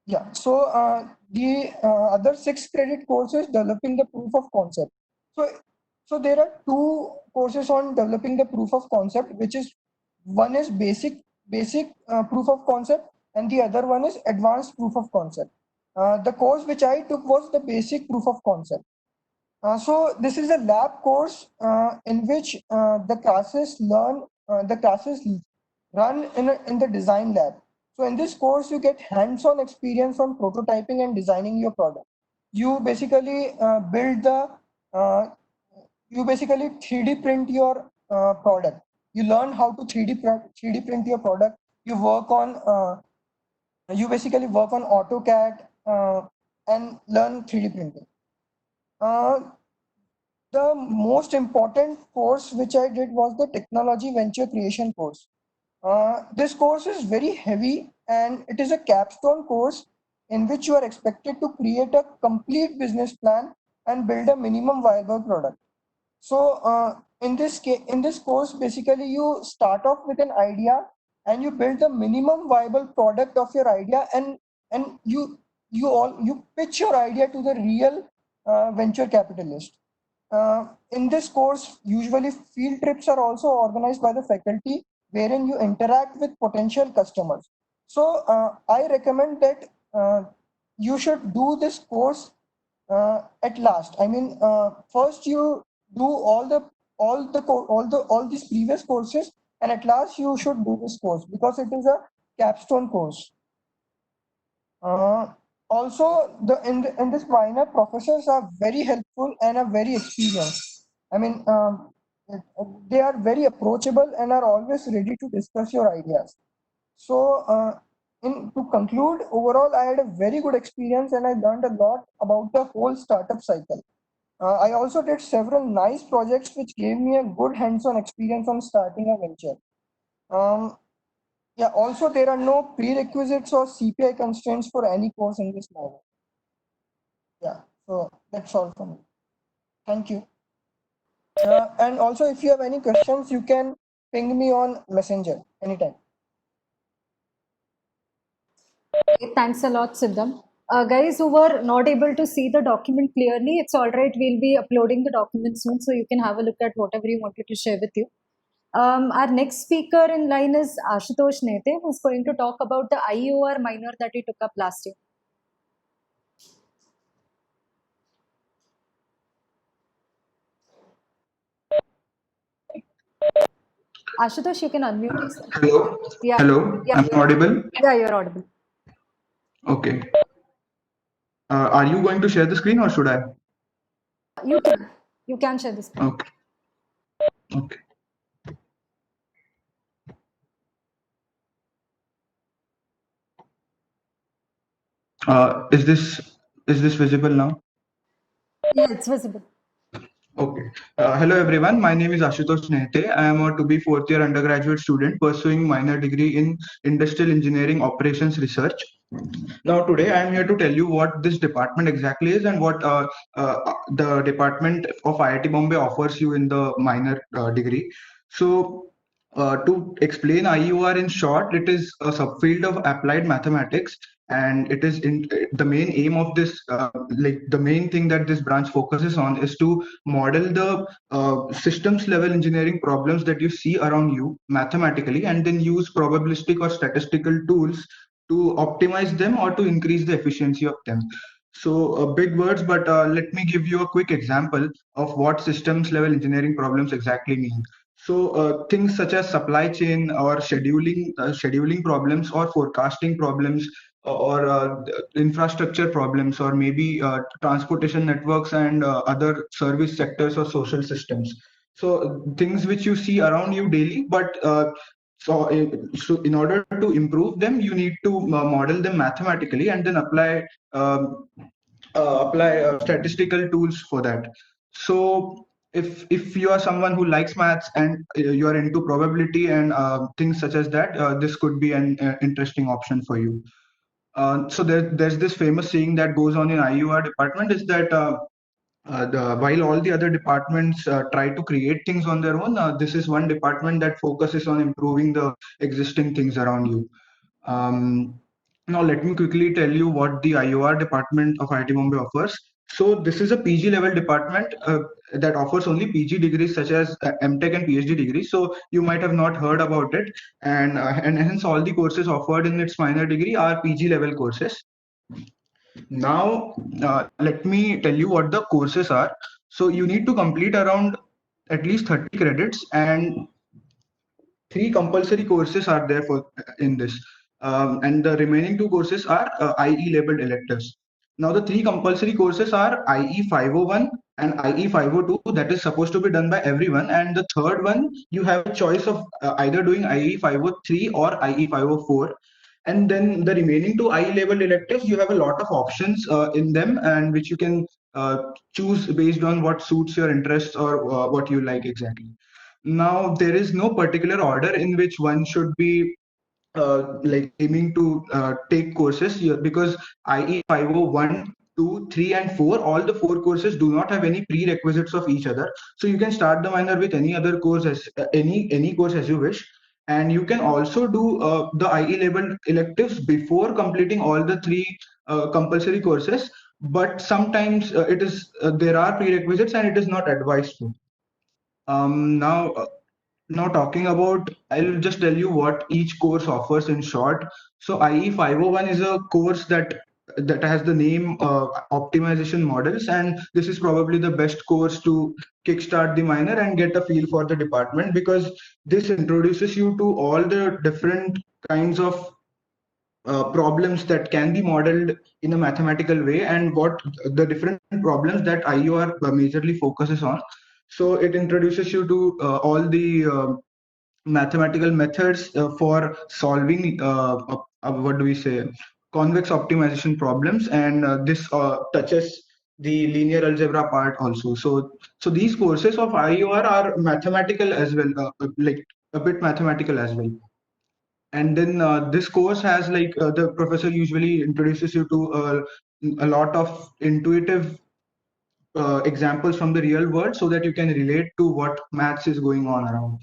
yeah, so the other 6 credit course is developing the proof of concept. So there are 2 courses on developing the proof of concept, which is one is basic proof of concept, and the other one is advanced proof of concept. The course which I took was the basic proof of concept. So this is a lab course in which the classes run in the design lab. So in this course, you get hands-on experience on prototyping and designing your product. You basically uh, you basically 3D print your product. You learn how to 3D print your product. You basically work on AutoCAD and learn 3D printing. The most important course which I did was the technology venture creation course. This course is very heavy and it is a capstone course in which you are expected to create a complete business plan and build a minimum viable product. So in this course, basically you start off with an idea and you build the minimum viable product of your idea, and you pitch your idea to the real venture capitalist. In this course, usually field trips are also organized by the faculty, wherein you interact with potential customers. So I recommend that you should do this course at last. I mean, first you do all these previous courses, and at last you should do this course because it is a capstone course. Also, in this minor, professors are very helpful and are very experienced. I mean, they are very approachable and are always ready to discuss your ideas. So, to conclude, overall, I had a very good experience and I learned a lot about the whole startup cycle. I also did several nice projects which gave me a good hands-on experience on starting a venture. Um, yeah, also there are no prerequisites or CPI constraints for any course in this model. Yeah, so that's all from me. Thank you. And also, if you have any questions, you can ping me on Messenger anytime. Okay, thanks a lot, Siddham. Guys who were not able to see the document clearly, it's all right. We'll be uploading the document soon, so you can have a look at whatever you wanted to share with you. Our next speaker in line is Ashutosh Nete, who's going to talk about the IOR minor that he took up last year. Ashutosh, you can unmute yourself. Hello. Yeah. Hello. Yeah. I'm audible. Yeah, you're audible. Okay. Are you going to share the screen or should I? You can share this. Okay. Okay. Is this visible now? Yeah, it's visible. Okay. Hello everyone. My name is Ashutosh Nehte. I am a to-be fourth-year undergraduate student pursuing minor degree in Industrial Engineering Operations Research. Now today I am here to tell you what this department exactly is and what the department of IIT Bombay offers you in the minor degree. So to explain IUR in short, it is a subfield of applied mathematics, and it is the main aim of this, the main thing that this branch focuses on is to model the systems level engineering problems that you see around you mathematically, and then use probabilistic or statistical tools to optimize them or to increase the efficiency of them. So big words, but let me give you a quick example of what systems level engineering problems exactly mean. So things such as supply chain or scheduling problems or forecasting problems or infrastructure problems, or maybe transportation networks and other service sectors or social systems. So things which you see around you daily, but so in order to improve them, you need to model them mathematically and then apply statistical tools for that. So if you are someone who likes maths and you are into probability and things such as that, this could be an interesting option for you. So there's this famous saying that goes on in IUR department is that while all the other departments try to create things on their own, this is one department that focuses on improving the existing things around you. Now, let me quickly tell you what the IOR department of IIT Bombay offers. So this is a PG level department that offers only PG degrees such as MTech and PhD degrees. So you might have not heard about it, and hence all the courses offered in its minor degree are PG level courses. Now, let me tell you what the courses are. So you need to complete around at least 30 credits, and 3 compulsory courses are there for in this. And the remaining 2 courses are IE labeled electives. Now, the 3 compulsory courses are IE 501 and IE 502, that is supposed to be done by everyone. And the third one, you have a choice of either doing IE 503 or IE 504. And then the remaining 2 IE labeled electives, you have a lot of options in them, and which you can choose based on what suits your interests or what you like exactly. Now, there is no particular order in which one should be like aiming to take courses here, because IE 501, 2, 3, and 4, all the 4 courses do not have any prerequisites of each other. So you can start the minor with any other course as any course as you wish. And you can also do the IE labeled electives before completing all the 3 compulsory courses. But sometimes it is there are prerequisites and it is not advised to. Now talking about, I'll just tell you what each course offers in short. So IE 501 is a course that has the name optimization models, and this is probably the best course to kickstart the minor and get a feel for the department, because this introduces you to all the different kinds of problems that can be modeled in a mathematical way, and what the different problems that IOR majorly focuses on. So it introduces you to all the mathematical methods for solving what do we say, convex optimization problems, and this touches the linear algebra part also. So these courses of IOR are mathematical as well, like a bit mathematical as well. And then this course has like the professor usually introduces you to a lot of intuitive examples from the real world, so that you can relate to what maths is going on around.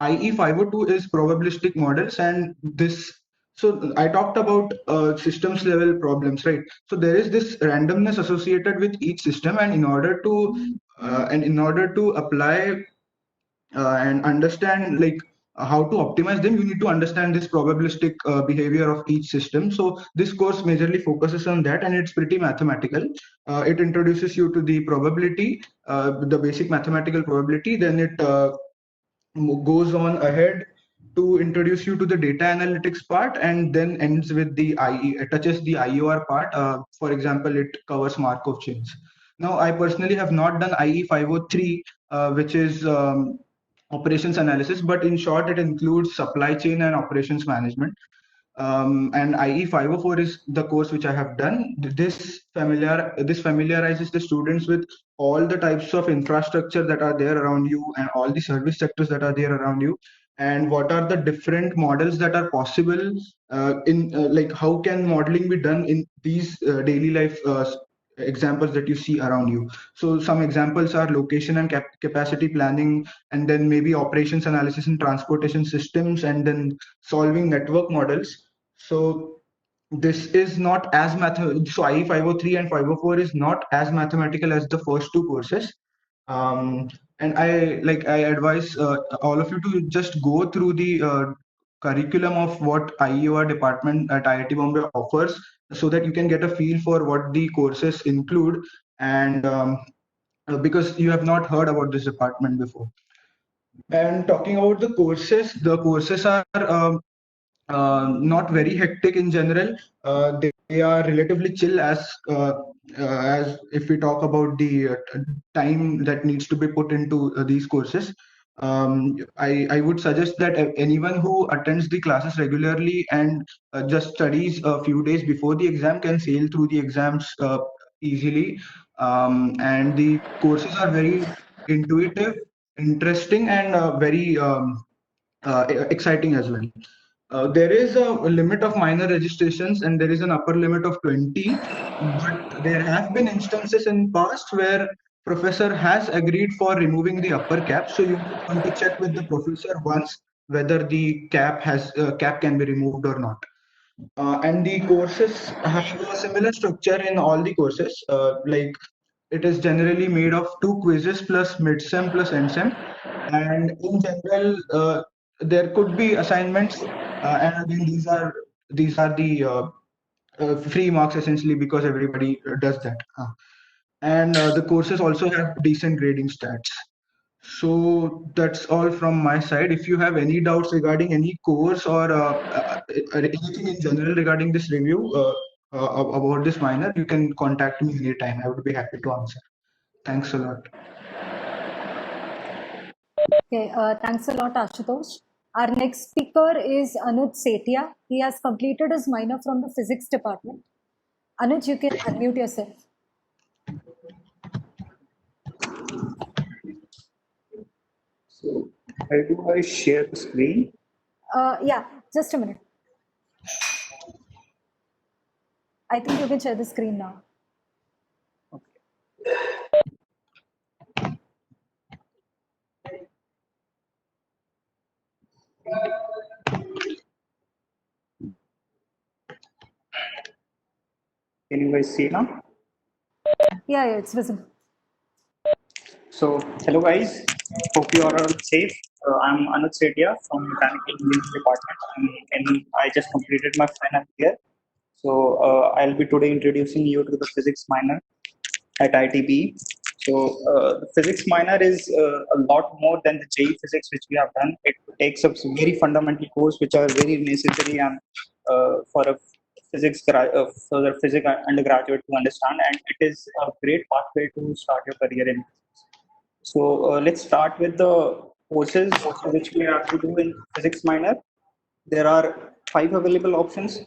IE 502 is probabilistic models, and this, so I talked about systems level problems, right? So there is this randomness associated with each system, and in order to apply and understand like how to optimize them, you need to understand this probabilistic behavior of each system. So this course majorly focuses on that, and it's pretty mathematical. It introduces you to the probability, the basic mathematical probability. Then it goes on ahead to introduce you to the data analytics part, and then ends with the IE, it touches the IOR part. For example, it covers Markov chains. Now, I personally have not done IE 503, which is operations analysis, but in short, it includes supply chain and operations management. And IE 504 is the course which I have done. This familiarizes the students with all the types of infrastructure that are there around you, and all the service sectors that are there around you, and what are the different models that are possible like how can modeling be done in these daily life examples that you see around you. So some examples are location and capacity planning, and then maybe operations analysis and transportation systems, and then solving network models. So this is not as so IE 503 and 504 is not as mathematical as the first 2 courses. And I advise all of you to just go through the curriculum of what IOR department at IIT Bombay offers, so that you can get a feel for what the courses include, and because you have not heard about this department before. And talking about the courses are not very hectic in general. They are relatively chill as if we talk about the time that needs to be put into these courses. I would suggest that anyone who attends the classes regularly and just studies a few days before the exam can sail through the exams easily. And the courses are very intuitive, interesting, and very exciting as well. There is a limit of minor registrations and there is an upper limit of 20, but there have been instances in past where professor has agreed for removing the upper cap. So you might want to check with the professor once whether the cap can be removed or not. And the courses have a similar structure in all the courses. Like it is generally made of 2 quizzes plus mid-sem plus end-sem. And in general, there could be assignments, and again, these are the free marks essentially because everybody does that. And the courses also have decent grading stats. So that's all from my side. If you have any doubts regarding any course or anything in general regarding this review about this minor, you can contact me anytime. I would be happy to answer. Thanks a lot. Okay, thanks a lot, Ashutosh. Our next speaker is Anuj Setia. He has completed his minor from the physics department. Anuj, you can unmute yourself. So, how do I share the screen? Yeah, just a minute. I think you can share the screen now. Can you guys see now? Yeah, it's visible. So, hello guys. Hope you are all safe. I'm Anuj Setia from Mechanical Engineering Department, and I just completed my final year. So, I'll be today introducing you to the physics minor at ITB. So, the physics minor is a lot more than the JEE physics which we have done. It takes up some very fundamental course which are very necessary and for a for the physics undergraduate to understand, and it is a great pathway to start your career in. So let's start with the courses which we have to do in physics minor. There are 5 available options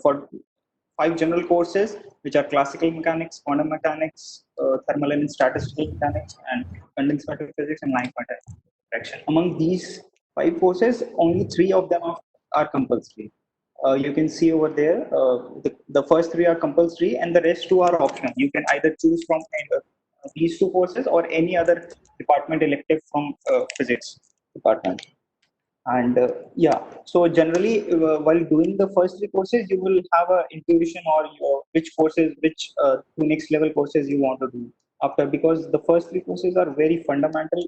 for 5 general courses, which are classical mechanics, quantum mechanics, thermal and statistical mechanics, and condensed matter physics and light matter interaction. Among these 5 courses, only 3 of them are compulsory. You can see over there, the first 3 are compulsory, and the rest 2 are optional. You can either choose from these 2 courses or any other department elective from physics department. And yeah, so generally while doing the first 3 courses, you will have a intuition or which courses, which 2 next level courses you want to do after, because the first 3 courses are very fundamental.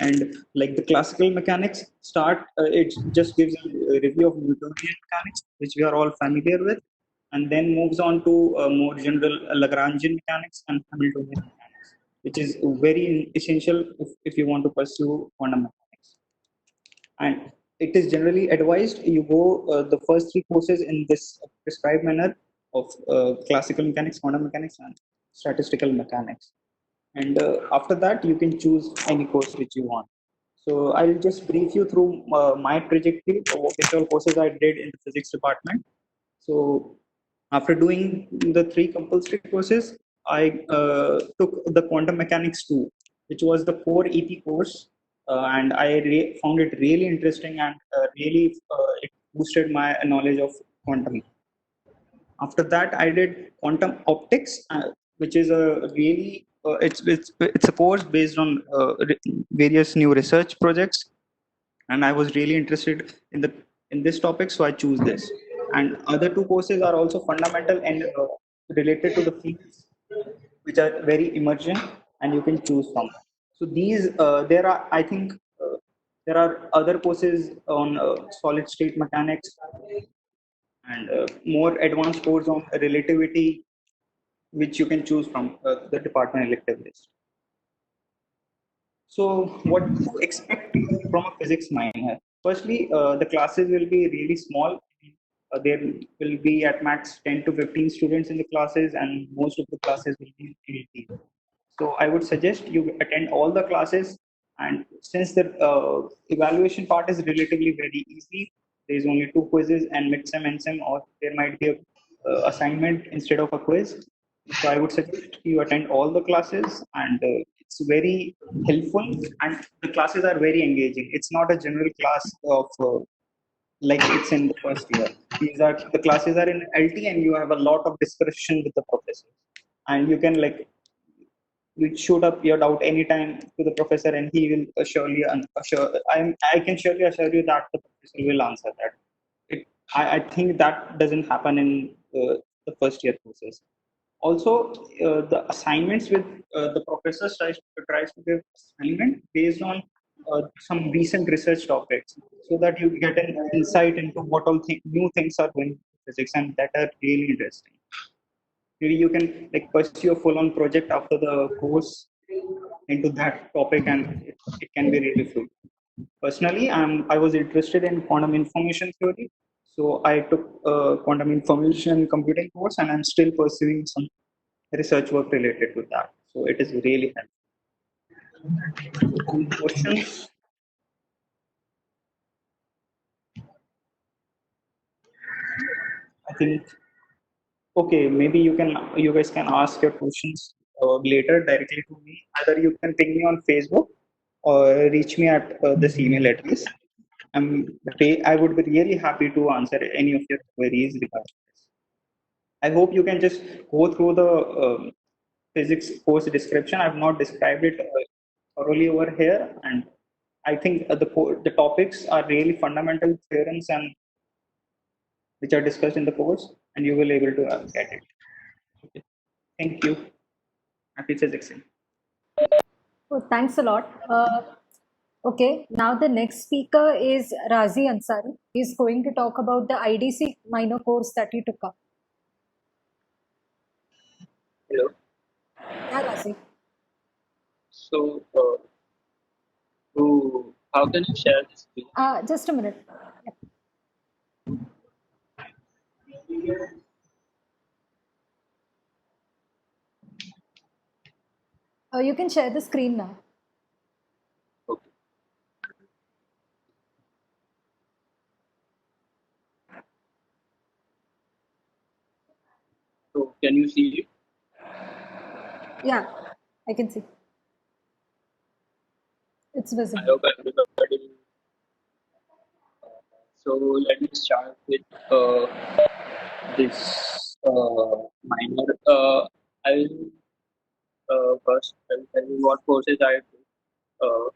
And like the classical mechanics start, it just gives a review of Newtonian mechanics, which we are all familiar with, and then moves on to more general Lagrangian mechanics and Hamiltonian mechanics, which is very essential if you want to pursue quantum mechanics. And it is generally advised you go the first 3 courses in this prescribed manner of classical mechanics, quantum mechanics, and statistical mechanics. And after that, you can choose any course which you want. So I'll just brief you through my trajectory of which all courses I did in the physics department. So after doing the 3 compulsory courses, I took the quantum mechanics 2, which was the core EP course, and I found it really interesting, and really it boosted my knowledge of quantum. After that, I did quantum optics, which is a really it's a course based on various new research projects, and I was really interested in this topic, so I choose this. And other 2 courses are also fundamental and related to the fields which are very emergent, and you can choose from. So these there are, I think, there are other courses on solid state mechanics and more advanced course on relativity, which you can choose from the department elective list. So what to expect from a physics minor? Firstly, the classes will be really small. There will be at max 10 to 15 students in the classes, and most of the classes will be in team. So I would suggest you attend all the classes, and since the evaluation part is relatively very easy, there is only 2 quizzes and mid-sem and sem, or there might be a assignment instead of a quiz. So I would suggest you attend all the classes, and it's very helpful, and the classes are very engaging. It's not a general class of like it's in the first year. These are the classes are in LT, and you have a lot of discussion with the professor, and you can like you shoot up your doubt anytime to the professor, and he will surely assure. I can surely assure you that the professor will answer that. I think that doesn't happen in the first year courses. Also, the assignments with the professors tries to give assignment based on some recent research topics, so that you get an insight into what all new things are going in physics, and that are really interesting. Maybe you can like pursue a full-on project after the course into that topic, and it can be really fruitful. Personally, I was interested in quantum information theory, so I took a quantum information computing course, and I'm still pursuing some research work related to that. So it is really helpful. Any questions? I think okay. Maybe you guys can ask your questions later directly to me. Either you can ping me on Facebook or reach me at this email address. I would be really happy to answer any of your queries regarding this. I hope you can just go through the physics course description. I've not described it thoroughly over here, and I think the topics are really fundamental theorems and which are discussed in the course, and you will able to get it. Okay. Thank you. Happy physics. Oh, thanks a lot. Okay, now the next speaker is Razi Ansari. He's going to talk about the IDC minor course that he took up. Hello. Yeah, Razi. So, how can you share this screen? Just a minute. You can share the screen now. Okay. So, can you see it? Yeah, I can see. It's I visible. hope everybody. So, let me start with this minor. I will first I will tell you what courses I took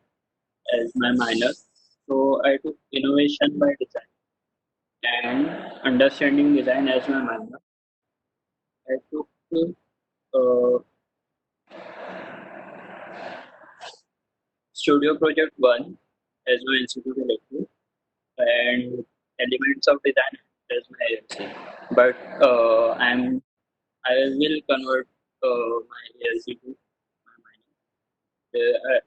as my minor. So, I took innovation by design and understanding design as my minor. I took uh, Studio Project 1 as my institute elective and Elements of Design as my LC. But I will convert my LC to my minor.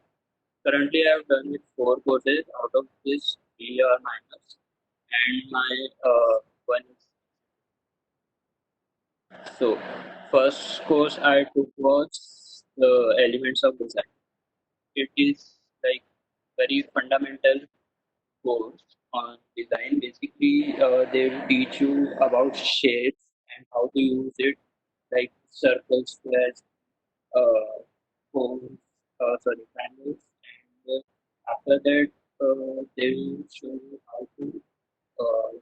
Currently, I have done with 4 courses. Out of this, 3 are minors, and my one is. So, first course I took was the Elements of Design. It is like very fundamental course on design. Basically, they will teach you about shapes and how to use it, like circles, squares, cones, triangles. And after that, they will show you how to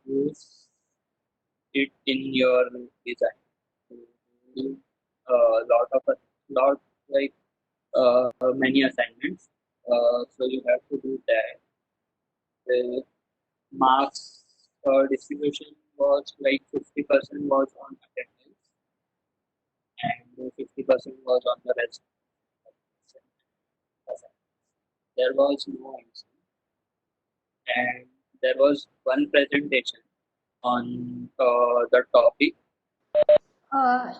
use it in your design. So, do lot like many assignments. So you have to do that. The marks distribution was like 50% was on attendance and 50% was on the rest. There was no exam, and there was one presentation on the topic.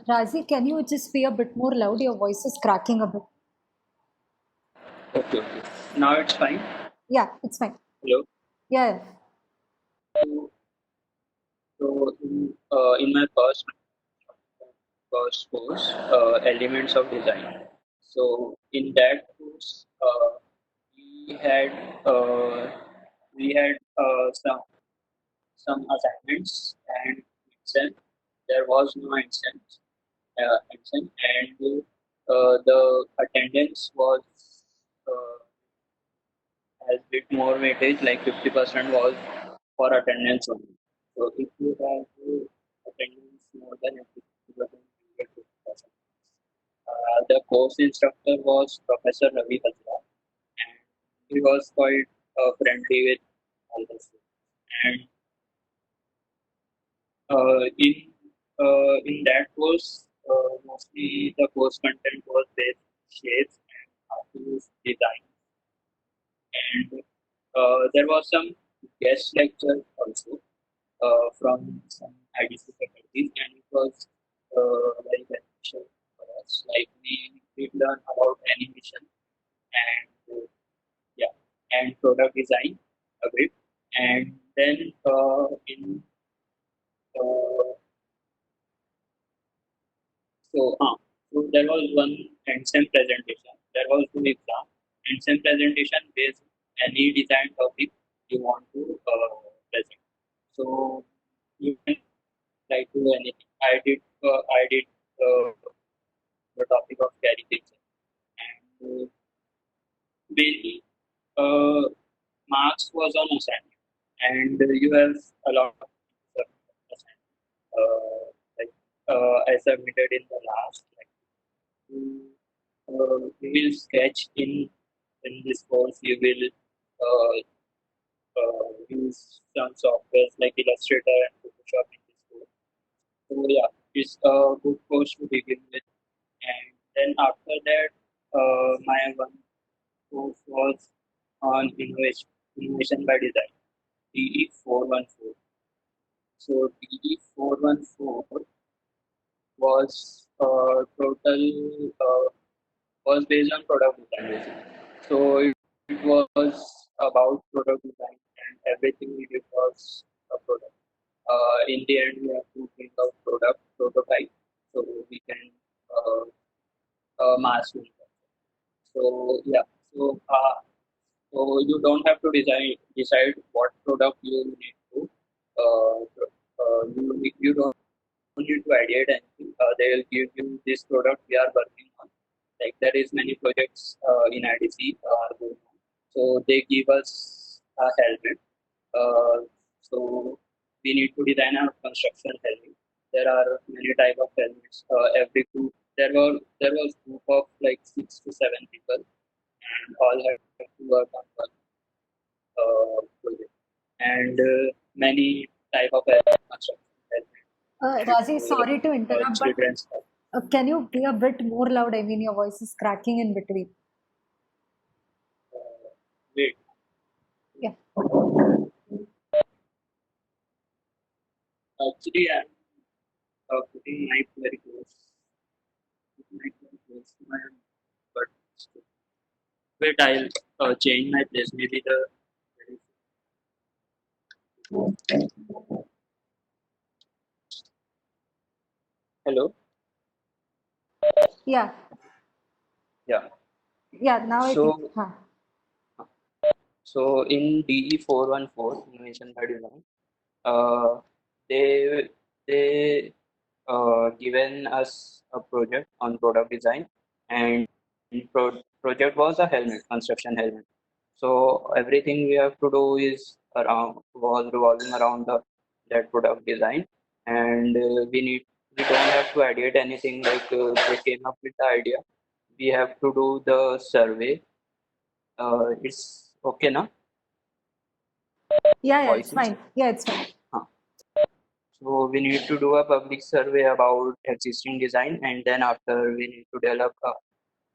Razi, can you just be a bit more loud? Your voice is cracking a bit. Okay. Now it's fine. Yeah, it's fine. Hello. Yeah. So in my first course, Elements of Design. So in that course, we had uh, some assignments and exam. There was no exam, and the attendance was has bit more weightage, like 50% was for attendance only. So if you have attendance more than 50%, you get 50%. The course instructor was Professor Ravi Hazra, and he was quite friendly with all the students. And in that course, mostly the course content was based on shapes and how to use design. And there was some guest lecture also from some IDC faculties, and it was very beneficial for us. Like we learn about animation and yeah, and product design a bit, and then uh, so there was one handsome presentation. There was two exam. Handsome presentation based any design topic you want to present. So you can try to do anything. I did uh, the topic of caricature, and mainly uh, marks was on assignment, and you have a lot of assignment. Like I submitted in the last. Like, you will sketch in this course. You will use some softwares like Illustrator and Photoshop in this course. So yeah, it's a good course to begin with. And then after that, my one course was on innovation by design, DE 414. So DE 414 was total was based on product design basically. So it was about product design, and everything we did was a product. In the end, we have to bring out product prototype so we can mass manufacture. So yeah, so so you don't have to decide what product you need to. You don't need to ideate anything. They will give you this product we are working on. Like there is many projects in IDC are going on. So they give us a helmet. So we need to design a construction helmet. There are many type of helmets. Every group there was group of like 6 to 7 people, and all have to work on one project. And many type of construction helmet. Razi, sorry to interrupt, but Children's. can you be a bit more loud? I mean, your voice is cracking in between. Wait. Yeah. Actually, I'm putting mic very close. Mic very close to my but wait, I'll change my place. Maybe the hello. Yeah. Yeah. Yeah. Now I think. So Huh. so in DE 414 innovation by design, uh, they they given us a project on product design, and project was a helmet, construction helmet. So everything we have to do is around was revolving around that product design, and we don't have to ideate anything. Like they came up with the idea. We have to do the survey. It's okay now. Yeah, it's Voices. fine. Yeah, it's fine. So we need to do a public survey about existing design, and then after we need to develop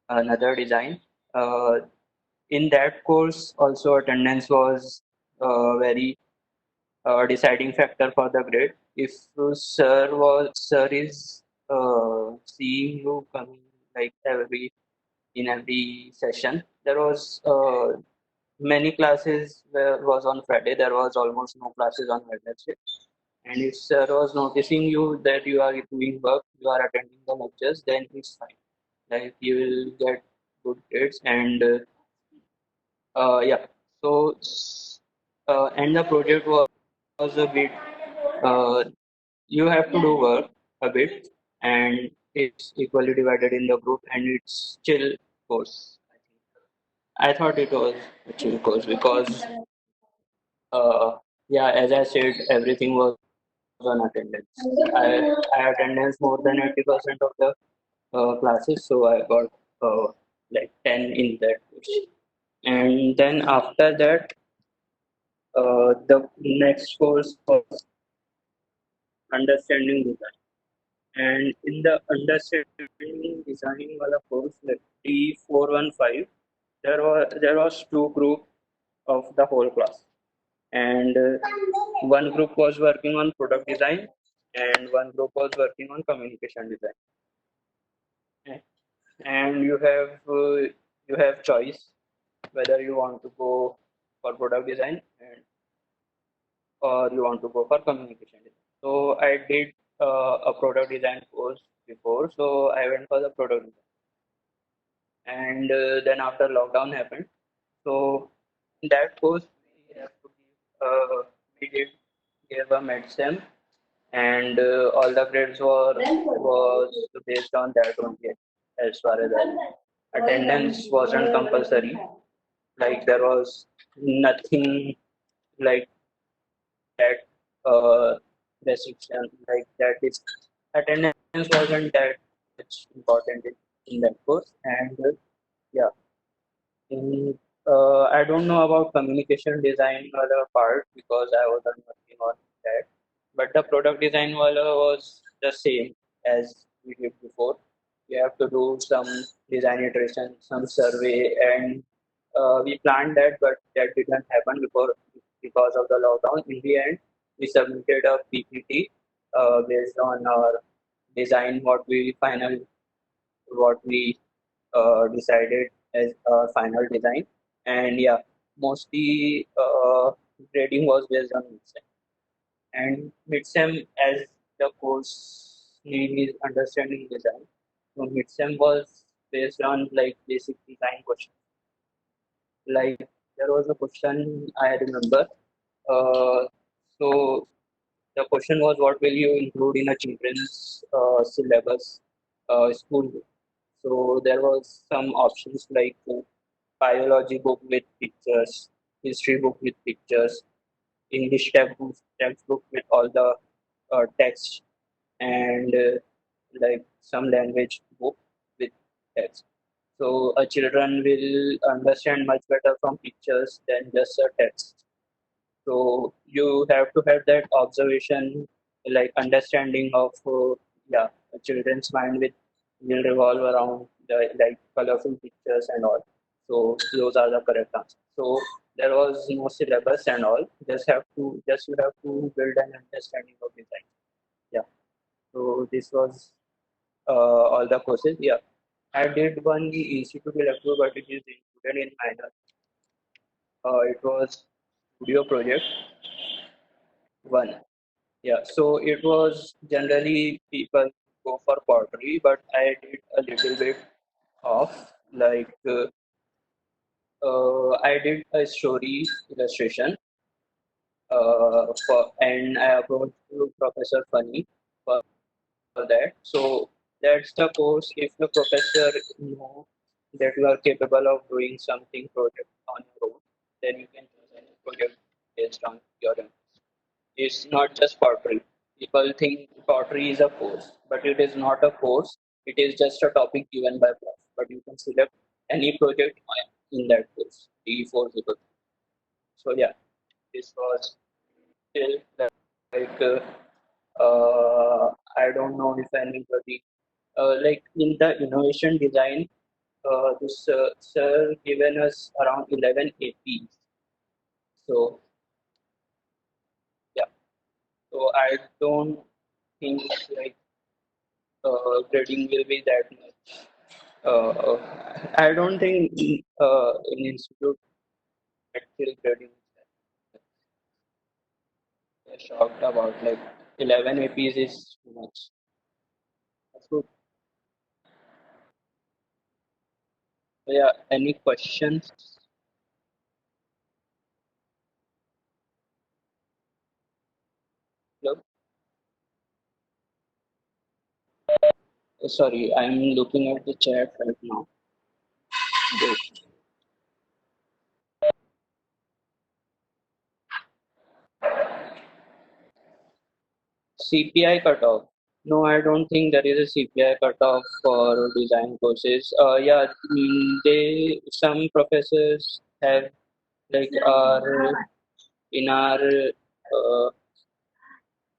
another design. In that course, also attendance was very deciding factor for the grade. If sir is seeing you coming like in every session, there was many classes was on Friday. There was almost no classes on Wednesday. And if sir was noticing you that you are doing work, you are attending the lectures, then it's fine. Like you will get good grades, and yeah. So and the project was a bit. Uh, you have to do work a bit, and it's equally divided in the group, and it's chill course. I thought it was a chill course because, yeah, as I said, everything was on attendance. I attendance more than 80% of the classes, so I got like 10 in that course. And then after that, the next course was understanding design. And in the understanding designing wala course, like T415, there was two group of the whole class, and one group was working on product design, and one group was working on communication design. And you have choice whether you want to go for product design or you want to go for communication design. So I did a product design course before, so I went for the product design. And then after lockdown happened, so in that course we have to we did give a medicine, and all the grades was based on that only. As far as attendance wasn't compulsory, like there was nothing like that restriction, like that is attendance wasn't that much important in that course. And yeah, in I don't know about communication design other part because I wasn't working on that, but the product design wala was the same as we did before. We have to do some design iteration, some survey, and we planned that, but that didn't happen because of the lockdown. In the end, we submitted a PPT based on our design, what we decided as our final design. And yeah, mostly grading was based on midsem. And midsem, as the course name is understanding design, so midsem was based on like basic design questions. Like there was a question I remember. Uh, so the question was, what will you include in a children's syllabus school book? So there was some options like biology book with pictures, history book with pictures, English textbook with all the text, and like some language book with text. So a children will understand much better from pictures than just a text. So you have to have that observation, like understanding of yeah, a children's mind will revolve around the like colorful pictures and all. So those are the correct answers. So there was no syllabus and all. Just you have to build an understanding of design. Yeah. So this was all the courses. Yeah. I did one institute electro, but it is included in minor. It was studio project one. Yeah, so it was generally people go for pottery, but I did a little bit of like I did a story illustration and I approached to Professor Funny for that. So that's the course. If the professor know that you are capable of doing something project on your own, then you can choose any project based on your interest. It's not just pottery. People think pottery is a course, but it is not a course. It is just a topic given by prof. But you can select any project in that course, D403. So yeah, this was still like I don't know if anybody like in the innovation design. This sir given us around 11 APs. So yeah, so I don't think like grading will be that much. I don't think in institute actual grading is shocked about like 11 APs is too much. That's good. So yeah, any questions? Hello? Sorry, I'm looking at the chat right now. Wait. CPI cutoff. No, I don't think there is a CPI cutoff for design courses. Yeah, some professors have like in our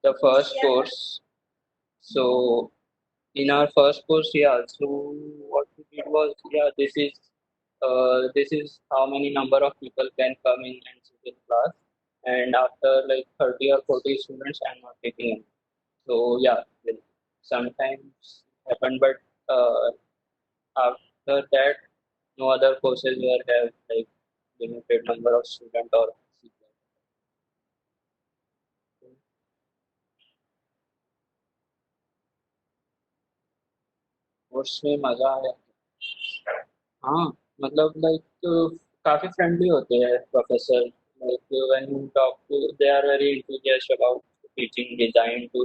the first course. So in our first course, yeah. So what we did was, yeah, this is how many number of people can come in and sit in class, and after like 30 or 40 students, I'm not taking in. So yeah, sometimes happen, but after that, no other courses where have like limited number of student or course में मजा आया. हाँ, मतलब like काफी friendly होते हैं professor. Like when you talk to, they are very enthusiastic about teaching design to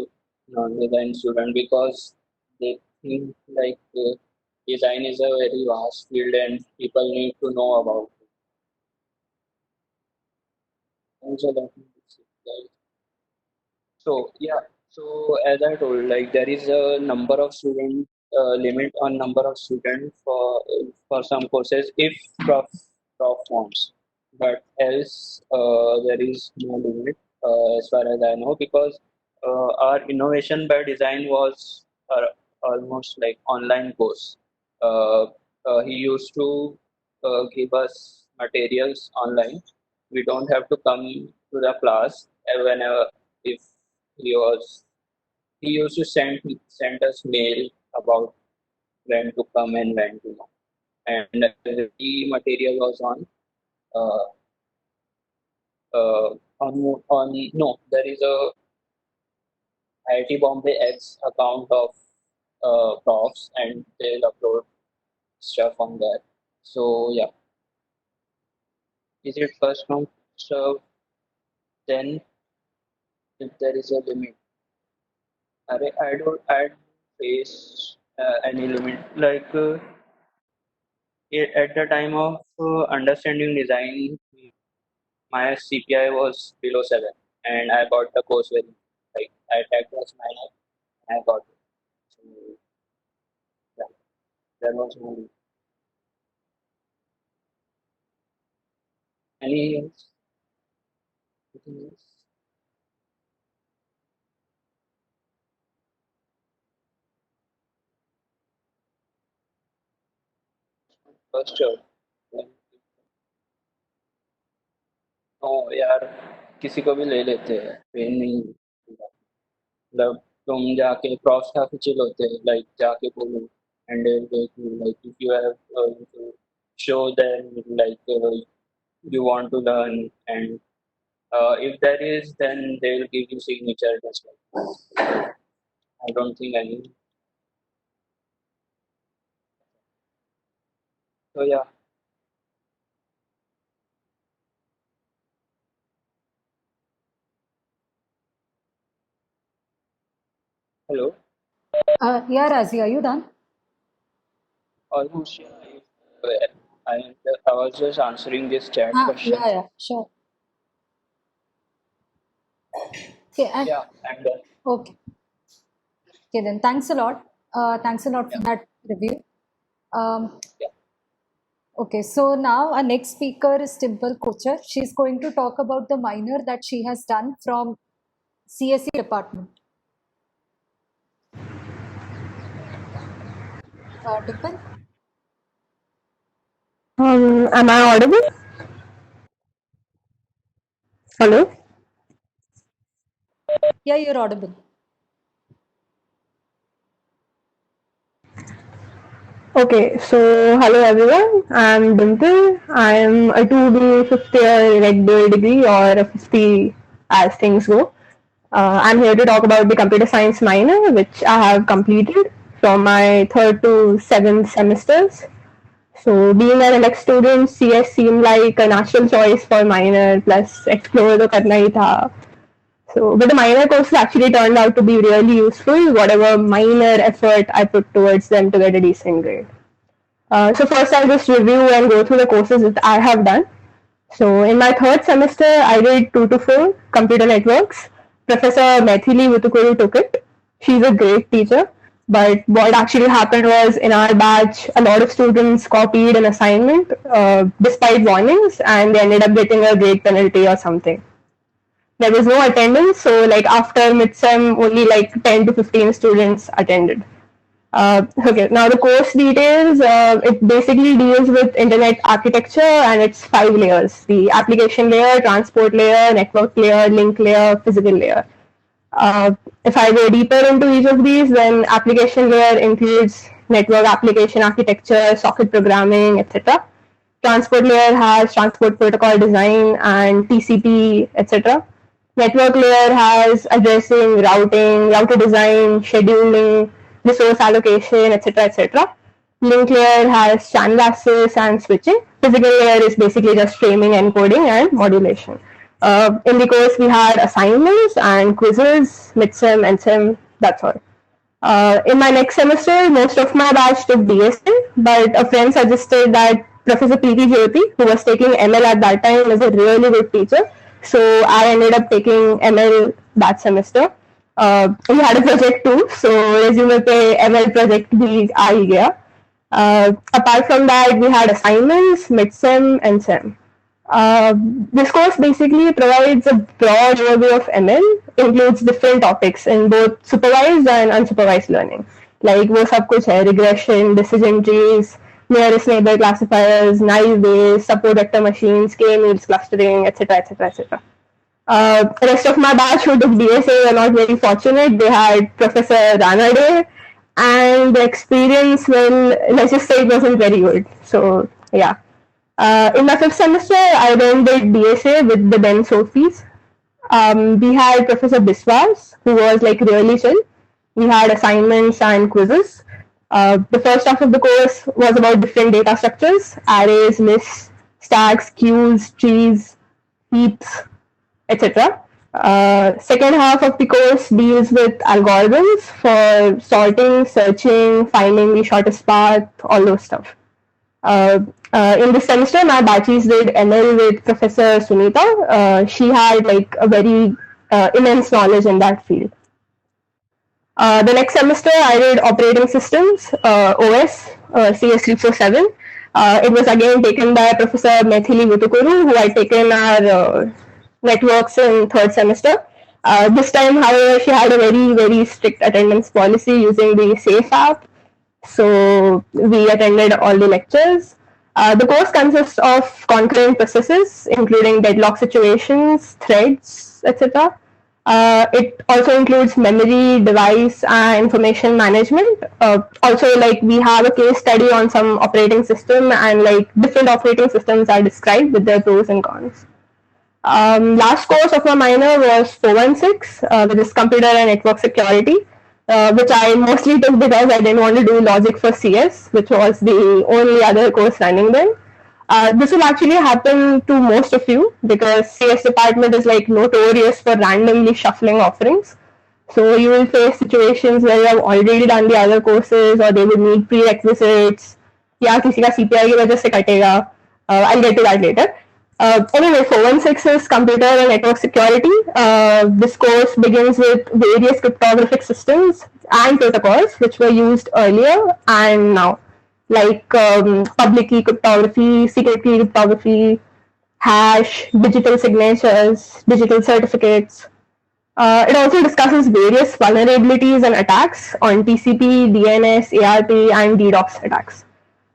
non-design student because they think like design is a very vast field and people need to know about it. And so that like, so yeah, so as I told, like there is a number of student limit on number of students for some courses if prof wants, but else there is no limit as far as I know, because our innovation by design was almost like online course. He used to give us materials online. We don't have to come to the class whenever. If he used to send us mail about when to come and when to not. And the material was uh, on no, there is a IIT Bombay X account of profs, and they'll upload stuff on there. So yeah, is it first come serve? Then if there is a limit, I don't face any limit. Like at the time of understanding design, my CPI was below 7, and I got the course with like I tagged was minor, and I got it. So yeah, there was no any else. Anything else? First job. ओ यार, किसी को भी ले लेते हैं, pen नहीं. मतलब तुम जाके प्रॉफ्स काफी चिल होते हैं, लाइक जाके बोलो and like if you have to show them like you want to learn, and if there is, then they will give you signature as well. I don't think any. So yeah. Hello. Yeah, Razi, are you done? Almost. Yeah. I was just answering this chat question. Yeah, sure. Okay, Yeah, I'm done. okay. Okay, then thanks a lot. Thanks a lot for that review. Yeah. Okay, so now our next speaker is Dimple Kochar. She's going to talk about the minor that she has done from CSE department. Dimple? Am I audible? Hello? Yeah, you're audible. Okay, so hello everyone. I'm Dimple. I'm a 2B fifth year Red Bull degree, or a 50 as things go. I'm here to talk about the computer science minor, which I have completed from my 3rd to 7th semesters. So being an elect student, CS seemed like a natural choice for minor, plus explore the karna hi tha. So, but the minor courses actually turned out to be really useful, whatever minor effort I put towards them to get a decent grade. So first I'll just review and go through the courses that I have done. So in my 3rd semester, I did 2 to 4 computer networks, Professor Maithili Vutukuru took it. She's a great teacher. But what actually happened was in our batch, a lot of students copied an assignment despite warnings, and they ended up getting a grade penalty or something. There was no attendance, so like after midsem, only like 10 to 15 students attended. Okay, now the course details, it basically deals with internet architecture and its 5 layers: the application layer, transport layer, network layer, link layer, physical layer. If I go deeper into each of these, then application layer includes network application architecture, socket programming, etc. Transport layer has transport protocol design and TCP, etc. Network layer has addressing, routing, router design, scheduling, resource allocation, etc., etc. Link layer has channel access and switching. Physical layer is basically just framing, encoding, and modulation. In the course, we had assignments and quizzes, midsem, endsem, that's all. In my next semester, most of my batch took DSA, but a friend suggested that Professor P.T. Jyoti, who was taking ML at that time, is a really good teacher. So I ended up taking ML that semester. We had a project too, so resume pe ML project bhi aa hi gaya. Apart from that, we had assignments, midsem, and sem. This course basically provides a broad overview of ML, includes different topics in both supervised and unsupervised learning. Like वो सब कुछ है, regression, decision trees, nearest neighbor classifiers, naive Bayes, support vector machines, k-means clustering, etc., etc., etc. Rest of my batch who took DSA were not very fortunate. They had Professor Ranade, and the experience, well, let's just say it wasn't very good. So yeah. In my 5th semester, I then did DSA with the then Sophies. We had Professor Biswas, who was like really chill. We had assignments and quizzes. The first half of the course was about different data structures: arrays, lists, stacks, queues, trees, heaps, etc. Second half of the course deals with algorithms for sorting, searching, finding the shortest path, all those stuff. In this semester, my batches did ML with Professor Sunita. She had like a very immense knowledge in that field. The next semester, I did operating systems, OS, CS347. It was again taken by Professor Maithili Vutukuru, who had taken our networks in 3rd semester. This time, however, she had a very, very strict attendance policy using the SAFE app. So we attended all the lectures. The course consists of concurrent processes, including deadlock situations, threads, etc. It also includes memory, device, and information management. Also, like we have a case study on some operating system, and like different operating systems are described with their pros and cons. Last course of my minor was 416, which is computer and network security. Which I mostly took because I didn't want to do logic for CS, which was the only other course running then. This will actually happen to most of you because CS department is like notorious for randomly shuffling offerings. So you will face situations where you have already done the other courses, or they would need prerequisites. या किसी का CPI की वजह से कटेगा. I'll get to that later. Anyway, 416 is computer and network security. This course begins with various cryptographic systems and protocols which were used earlier and now, like public key cryptography, secret key cryptography, hash, digital signatures, digital certificates. It also discusses various vulnerabilities and attacks on TCP, DNS, ARP, and DDoS attacks.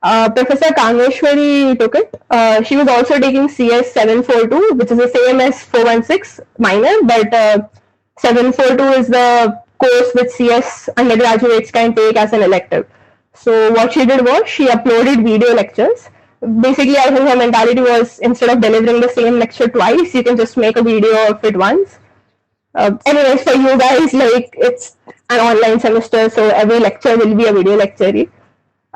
Professor Kameshwari took it. She was also taking CS 742, which is the same as 416 minor, but 742 is the course which CS undergraduates can take as an elective. So what she did was she uploaded video lectures. Basically, I think her mentality was instead of delivering the same lecture twice, you can just make a video of it once. Anyways, for you guys, like it's an online semester, so every lecture will be a video lecture.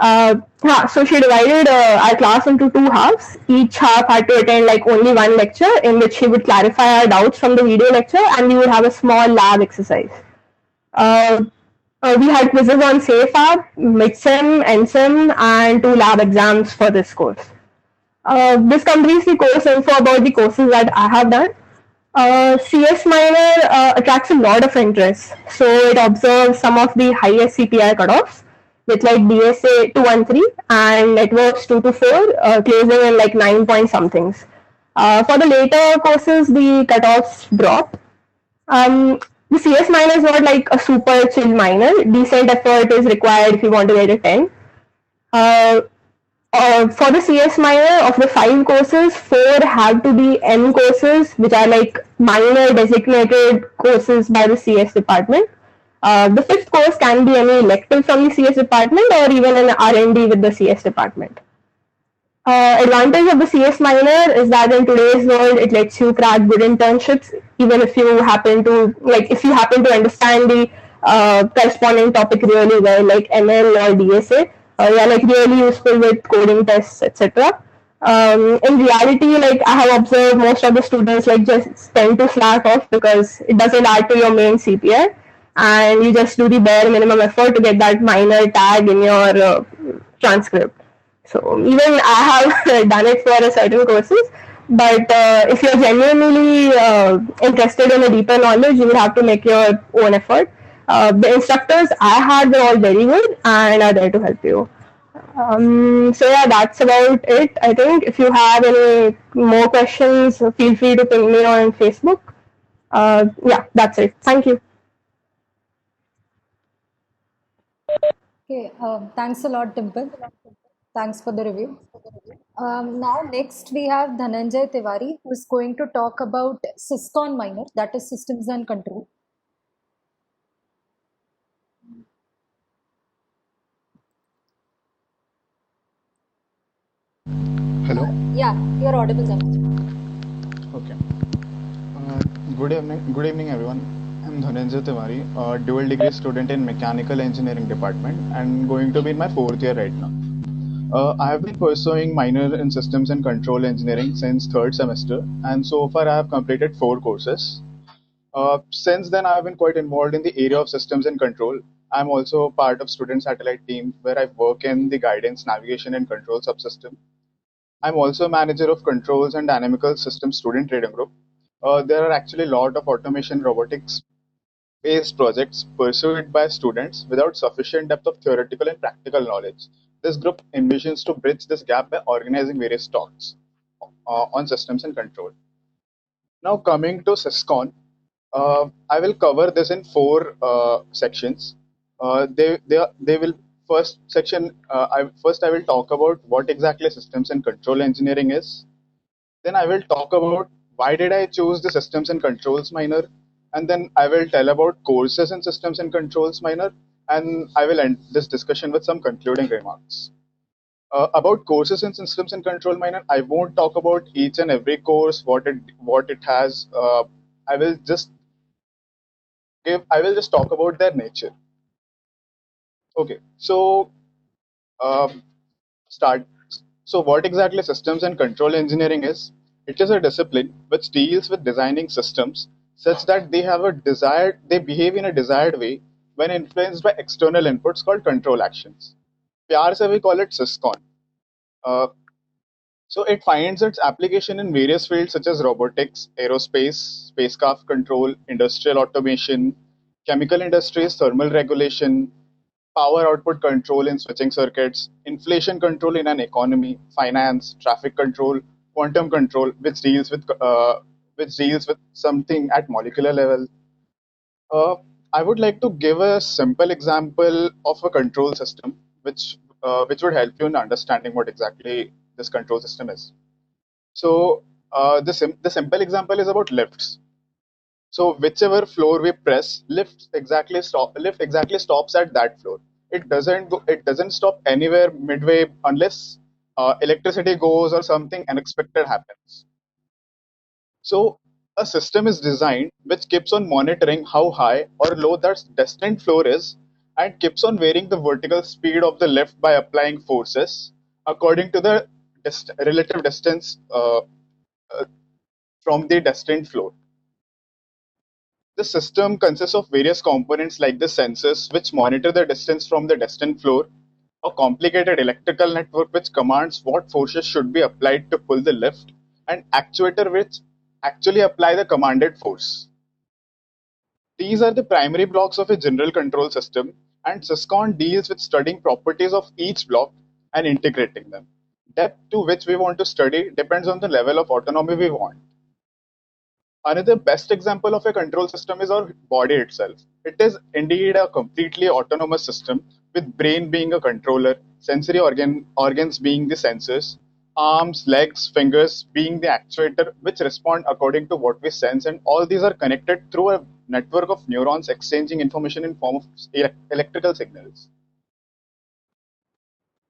So she divided our class into 2 halves. Each half had to attend like only one lecture in which she would clarify our doubts from the video lecture, and we would have a small lab exercise. We had quizzes on SafeApp, midsem, endsem, and 2 lab exams for this course. This completes the course info about the courses that I have done. CS minor attracts a lot of interest. So it observes some of the highest CPI cutoffs with like DSA 213 and networks 2 to 4 closing in like 9 point somethings. For the later courses, the cutoffs drop. The CS minor is not like a super chill minor. Decent effort is required if you want to get a 10. For the CS minor, of the 5 courses, 4 have to be M courses, which are like minor designated courses by the CS department. The 5th course can be any elective from the CS department or even an R&D with the CS department. Advantage of the CS minor is that in today's world, it lets you crack good internships, even if you happen to understand the corresponding topic really well, like ML or DSA. Yeah, like really useful with coding tests, etc. In reality, like I have observed most of the students like just tend to slack off because it doesn't add to your main CPI, and you just do the bare minimum effort to get that minor tag in your transcript. So even I have done it for a certain courses, but if you're genuinely interested in a deeper knowledge, you would have to make your own effort. The instructors I had were all very good and are there to help you. So yeah, that's about it. I think if you have any more questions, feel free to ping me on Facebook. Yeah, that's it. Thank you. Okay, thanks a lot, Dimple. Thanks for the review. Now, next we have Dhananjay Tiwari, who is going to talk about SysCon minor, that is Systems and Control. Hello. Yeah, you're audible, Dhananjay. Okay. Good evening, everyone. I'm Dhananjay Tiwari, a dual degree student in Mechanical Engineering Department and going to be in my 4th year right now. I have been pursuing minor in Systems and Control Engineering since 3rd semester, and so far I have completed 4 courses. Since then, I have been quite involved in the area of systems and control. I'm also part of student satellite team where I work in the guidance, navigation, and control subsystem. I'm also manager of controls and dynamical systems student trading group. There are actually a lot of automation robotics based projects pursued by students without sufficient depth of theoretical and practical knowledge. This group envisions to bridge this gap by organizing various talks on systems and control. Now coming to SysCon, I will cover this in 4 sections. They will first section. I will talk about what exactly systems and control engineering is. Then I will talk about why did I choose the systems and controls minor, and then I will tell about courses in systems and controls minor, and I will end this discussion with some concluding remarks. About courses in systems and control minor, I won't talk about each and every course, what it has. I will just talk about their nature. Okay, so start. So what exactly systems and control engineering is? It is a discipline which deals with designing systems such that they behave in a desired way when influenced by external inputs called control actions. प्यार से we call it SysCon. So it finds its application in various fields such as robotics, aerospace, spacecraft control, industrial automation, chemical industries, thermal regulation, power output control in switching circuits, inflation control in an economy, finance, traffic control, quantum control, which deals with something at molecular level. I would like to give a simple example of a control system, which would help you in understanding what exactly this control system is. So the simple example is about lifts. So whichever floor we press, lift exactly stops at that floor. It doesn't stop anywhere midway unless electricity goes or something unexpected happens. So a system is designed which keeps on monitoring how high or low that destined floor is and keeps on varying the vertical speed of the lift by applying forces according to the relative distance from the destined floor. The system consists of various components like the sensors, which monitor the distance from the destined floor, a complicated electrical network which commands what forces should be applied to pull the lift, and actuator which actually apply the commanded force. These are the primary blocks of a general control system, and Syscon deals with studying properties of each block and integrating them. Depth to which we want to study depends on the level of autonomy we want. Another best example of a control system is our body itself. It is indeed a completely autonomous system, with brain being a controller, sensory organs being the sensors, arms, legs, fingers being the actuator which respond according to what we sense, and all these are connected through a network of neurons exchanging information in form of electrical signals.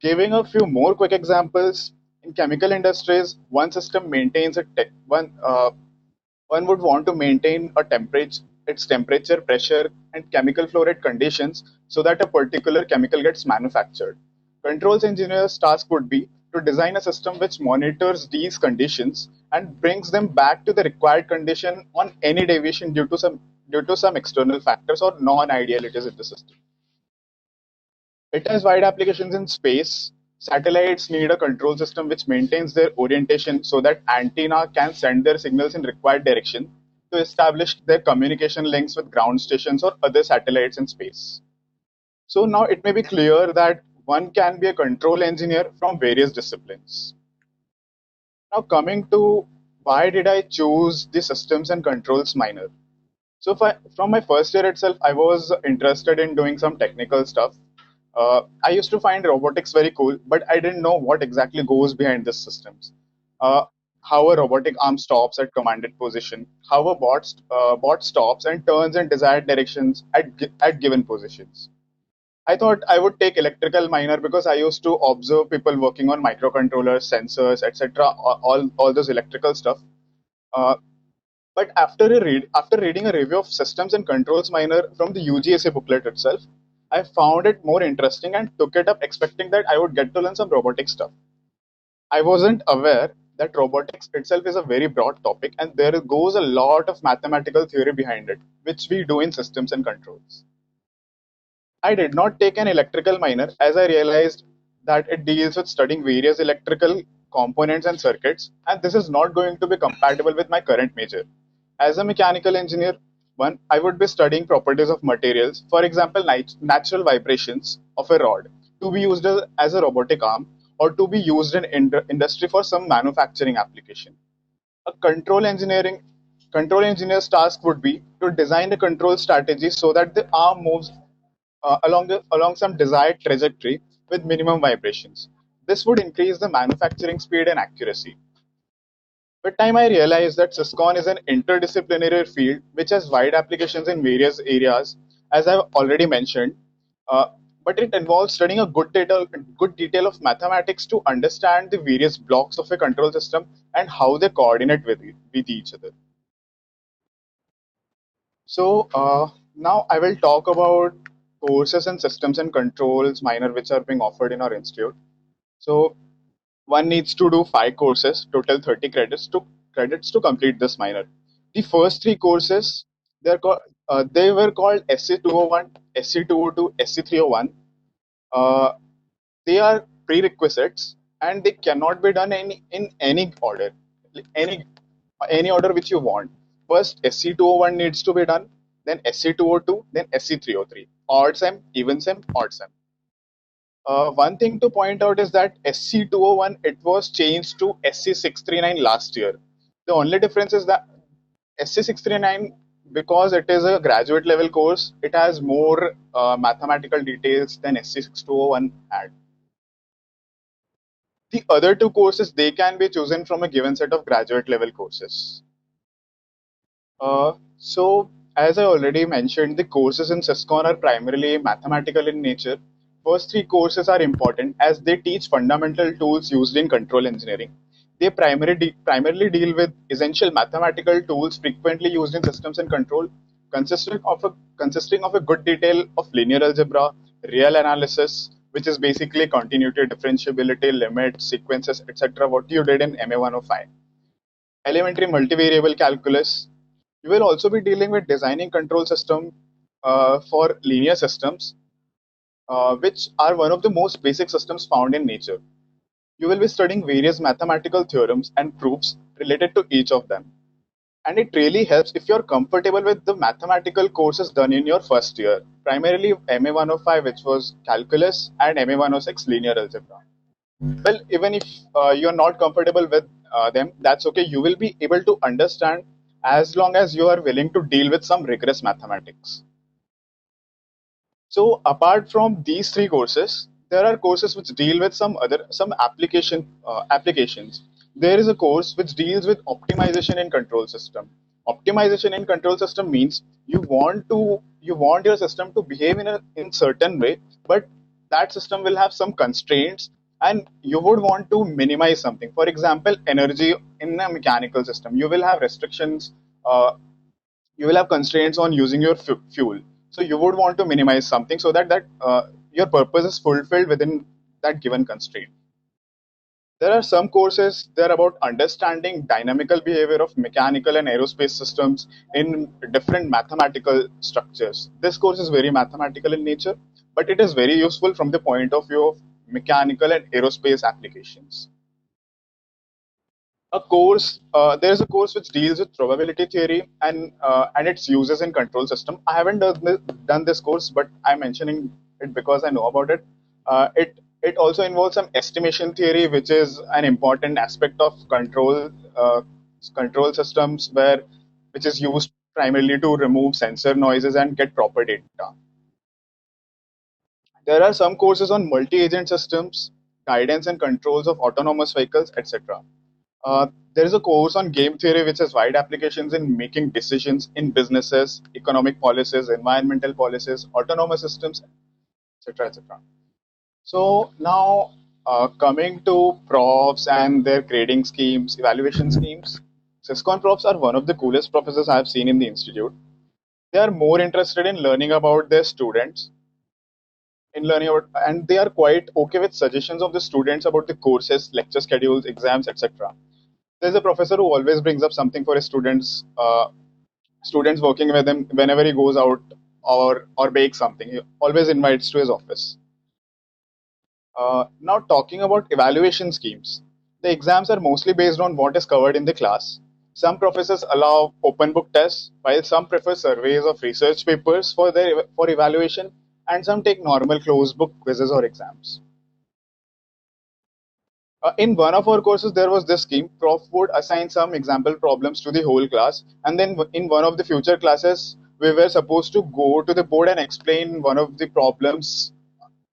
Giving a few more quick examples, in chemical industries, one system maintains one would want to maintain its temperature, pressure, and chemical flow rate conditions so that a particular chemical gets manufactured. Controls engineer's task would be to design a system which monitors these conditions and brings them back to the required condition on any deviation due to some external factors or non-idealities in the system. It has wide applications in space. Satellites need a control system which maintains their orientation so that antenna can send their signals in required direction to establish their communication links with ground stations or other satellites in space. So now it may be clear that one can be a control engineer from various disciplines. Now coming to why did I choose the systems and controls minor? So from my first year itself, I was interested in doing some technical stuff. I used to find robotics very cool, but I didn't know what exactly goes behind these systems. How a robotic arm stops at commanded position, how a bot stops and turns in desired directions at given positions. I thought I would take electrical minor because I used to observe people working on microcontrollers, sensors, etc. All those electrical stuff. Uh, but after reading a review of systems and controls minor from the UGSA booklet itself, I found it more interesting and took it up expecting that I would get to learn some robotic stuff. I wasn't aware that robotics itself is a very broad topic and there goes a lot of mathematical theory behind it, which we do in systems and controls. I did not take an electrical minor as I realized that it deals with studying various electrical components and circuits, and this is not going to be compatible with my current major. As a mechanical engineer, I would be studying properties of materials, for example, natural vibrations of a rod, to be used as a robotic arm or to be used in industry for some manufacturing application. A control engineer's task would be to design a control strategy so that the arm moves along some desired trajectory with minimum vibrations. This would increase the manufacturing speed and accuracy. With time, I realized that Syscon is an interdisciplinary field which has wide applications in various areas, as I've already mentioned. But it involves studying a good detail of mathematics to understand the various blocks of a control system and how they coordinate with each other. So now I will talk about courses in systems and controls minor which are being offered in our institute. So one needs to do 5 courses, total 30 credits to complete this minor. The first 3 courses they were called SC201, SC202, SC301. They are prerequisites and they cannot be done in any order, any order which you want. First, SC201 needs to be done, then SC202, then SC303. Odd sem, even sem, odd sem. One thing to point out is that SC201, it was changed to SC639 last year. The only difference is that SC639, because it is a graduate level course, it has more mathematical details than SC601 had. The other 2 courses, they can be chosen from a given set of graduate level courses. So, as I already mentioned, the courses in Syscon are primarily mathematical in nature. First 3 courses are important as they teach fundamental tools used in control engineering. They primarily deal with essential mathematical tools frequently used in systems and control, consisting of a good detail of linear algebra, real analysis, which is basically continuity, differentiability, limits, sequences, etc. What you did in MA 105. Elementary multivariable calculus. You will also be dealing with designing control system for linear systems, which are one of the most basic systems found in nature. You will be studying various mathematical theorems and proofs related to each of them. and it really helps if you're comfortable with the mathematical courses done in your first year, primarily MA 105, which was calculus, and MA 106, linear algebra. Well, even if you're not comfortable with them, that's okay. You will be able to understand as long as you are willing to deal with some rigorous mathematics. So apart from these three courses, there are courses which deal with some applications. There is a course which deals with optimization in control system. Optimization in control system means you want your system to behave in certain way, but that system will have some constraints, and you would want to minimize something. For example, energy in a mechanical system, you will have restrictions. You will have constraints on using your fuel. So you would want to minimize something so that your purpose is fulfilled within that given constraint. There are some courses that are about understanding dynamical behavior of mechanical and aerospace systems in different mathematical structures. This course is very mathematical in nature, but it is very useful from the point of view of mechanical and aerospace applications. There's a course which deals with probability theory and its uses in control system. I haven't done this course, but I'm mentioning it because I know about it. It also involves some estimation theory, which is an important aspect of control systems, which is used primarily to remove sensor noises and get proper data. There are some courses on multi-agent systems, guidance and controls of autonomous vehicles, etc. There is a course on game theory which has wide applications in making decisions in businesses, economic policies, environmental policies, autonomous systems, etc. etc. So now coming to profs and their grading schemes, evaluation schemes, SysCon profs are one of the coolest professors I have seen in the institute. They are more interested in learning about their students, and they are quite okay with suggestions of the students about the courses, lecture schedules, exams, etc. There's a professor who always brings up something for his students working with him whenever he goes out or bakes something. He always invites to his office. Now talking about evaluation schemes, the exams are mostly based on what is covered in the class. Some professors allow open book tests, while some prefer surveys of research papers for evaluation, and some take normal closed book quizzes or exams. In one of our courses, there was this scheme. Prof would assign some example problems to the whole class, and then in one of the future classes, we were supposed to go to the board and explain one of the problems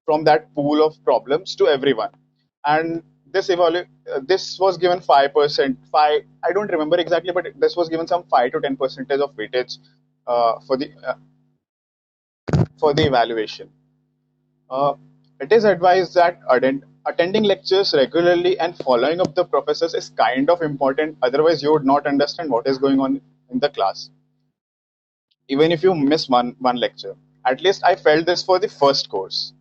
from that pool of problems to everyone. And this was given 5%. I don't remember exactly, but this was given some 5 to 10% of weightage for the evaluation. It is advised that attending lectures regularly and following up the professors is kind of important. Otherwise, you would not understand what is going on in the class, even if you miss one lecture. At least I felt this for the first course.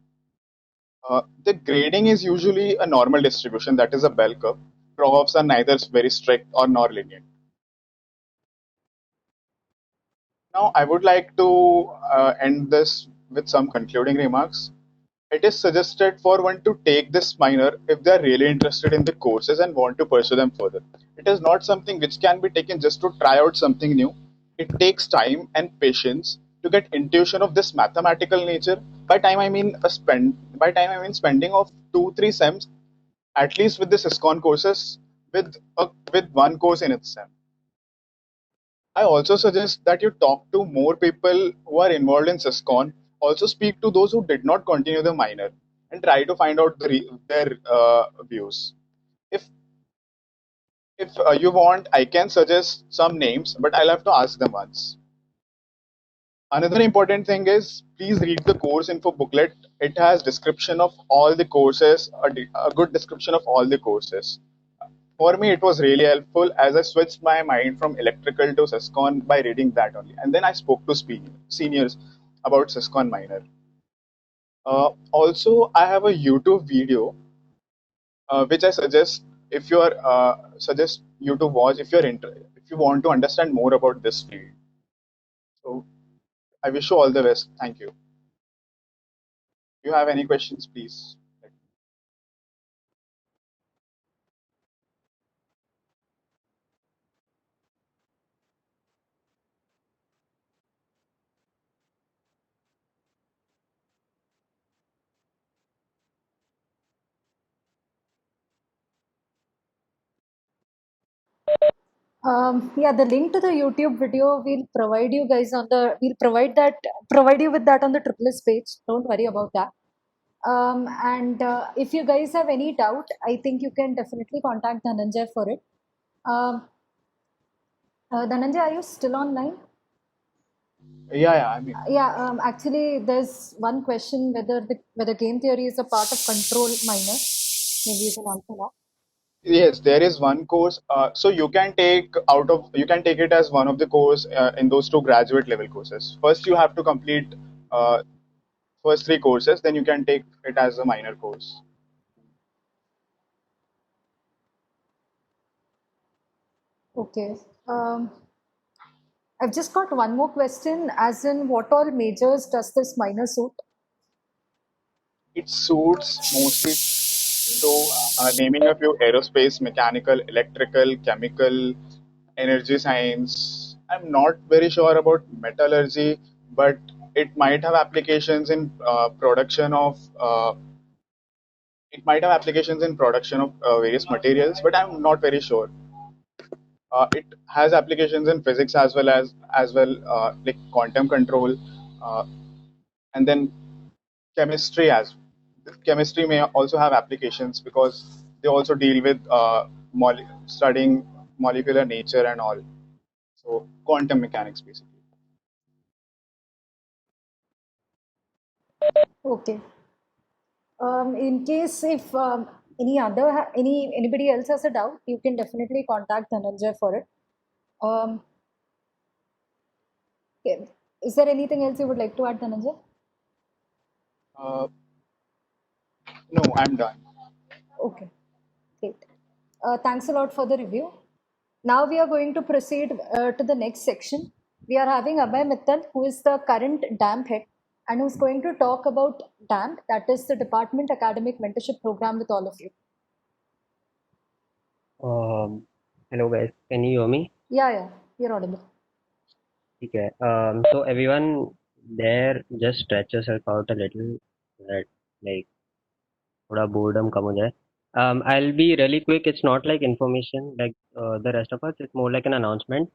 The grading is usually a normal distribution, that is a bell curve. Profs are neither very strict or nor lenient. Now, I would like to end this with some concluding remarks. It is suggested for one to take this minor if they are really interested in the courses and want to pursue them further. It is not something which can be taken just to try out something new. It takes time and patience to get intuition of this mathematical nature. By time I mean spending of 2-3 sems, at least with the SysCon courses, with one course in its sem. I also suggest that you talk to more people who are involved in SysCon. Also speak to those who did not continue the minor and try to find out their views. If you want, I can suggest some names, but I'll have to ask them once. Another important thing is please read the course info booklet. It has description of all the courses, a good description of all the courses. For me, it was really helpful as I switched my mind from electrical to SysCon by reading that only. And then I spoke to seniors about SysCon minor. Also, I have a YouTube video which I suggest you to watch if if you want to understand more about this field. So I wish you all the best. Thank you. If you have any questions, please. Yeah, the link to the YouTube video we'll provide you guys on the. We'll provide you with that on the Triple S page. Don't worry about that. And if you guys have any doubt, I think you can definitely contact Dhananjay for it. Dhananjay, are you still online? Yeah, I'm here. Yeah, actually, there's one question whether game theory is a part of control minor. Maybe you can answer that. Yes, there is one course. So you can take it as one of the course in those two graduate level courses. First, you have to complete uh, first three courses, then you can take it as a minor course. Okay. I've just got one more question, as in what all majors does this minor suit? It suits mostly to naming a few: aerospace, mechanical, electrical, chemical, energy science. I'm not very sure about metallurgy, but it might have applications in production of various materials, but I'm not very sure. It has applications in physics as well, like quantum control, uh, and then chemistry as chemistry may also have applications because they also deal with studying molecular nature and all. So quantum mechanics basically. Okay. In case if anybody else has a doubt, you can definitely contact Dhananjay for it. Okay. Is there anything else you would like to add, Dhananjay? Uh, no, I'm done. Okay, great. Thanks a lot for the review. Now we are going to proceed to the next section. We are having Abhay Mittal, who is the current DAMP head and who's going to talk about DAMP, that is the Department Academic Mentorship Program, with all of you. Hello guys, can you hear me? Yeah, you're audible. Okay. So everyone there, just stretch yourself out a little, that like thoda boredom come ho jaye. I'll be really quick. It's not like information like the rest of us. It's more like an announcement.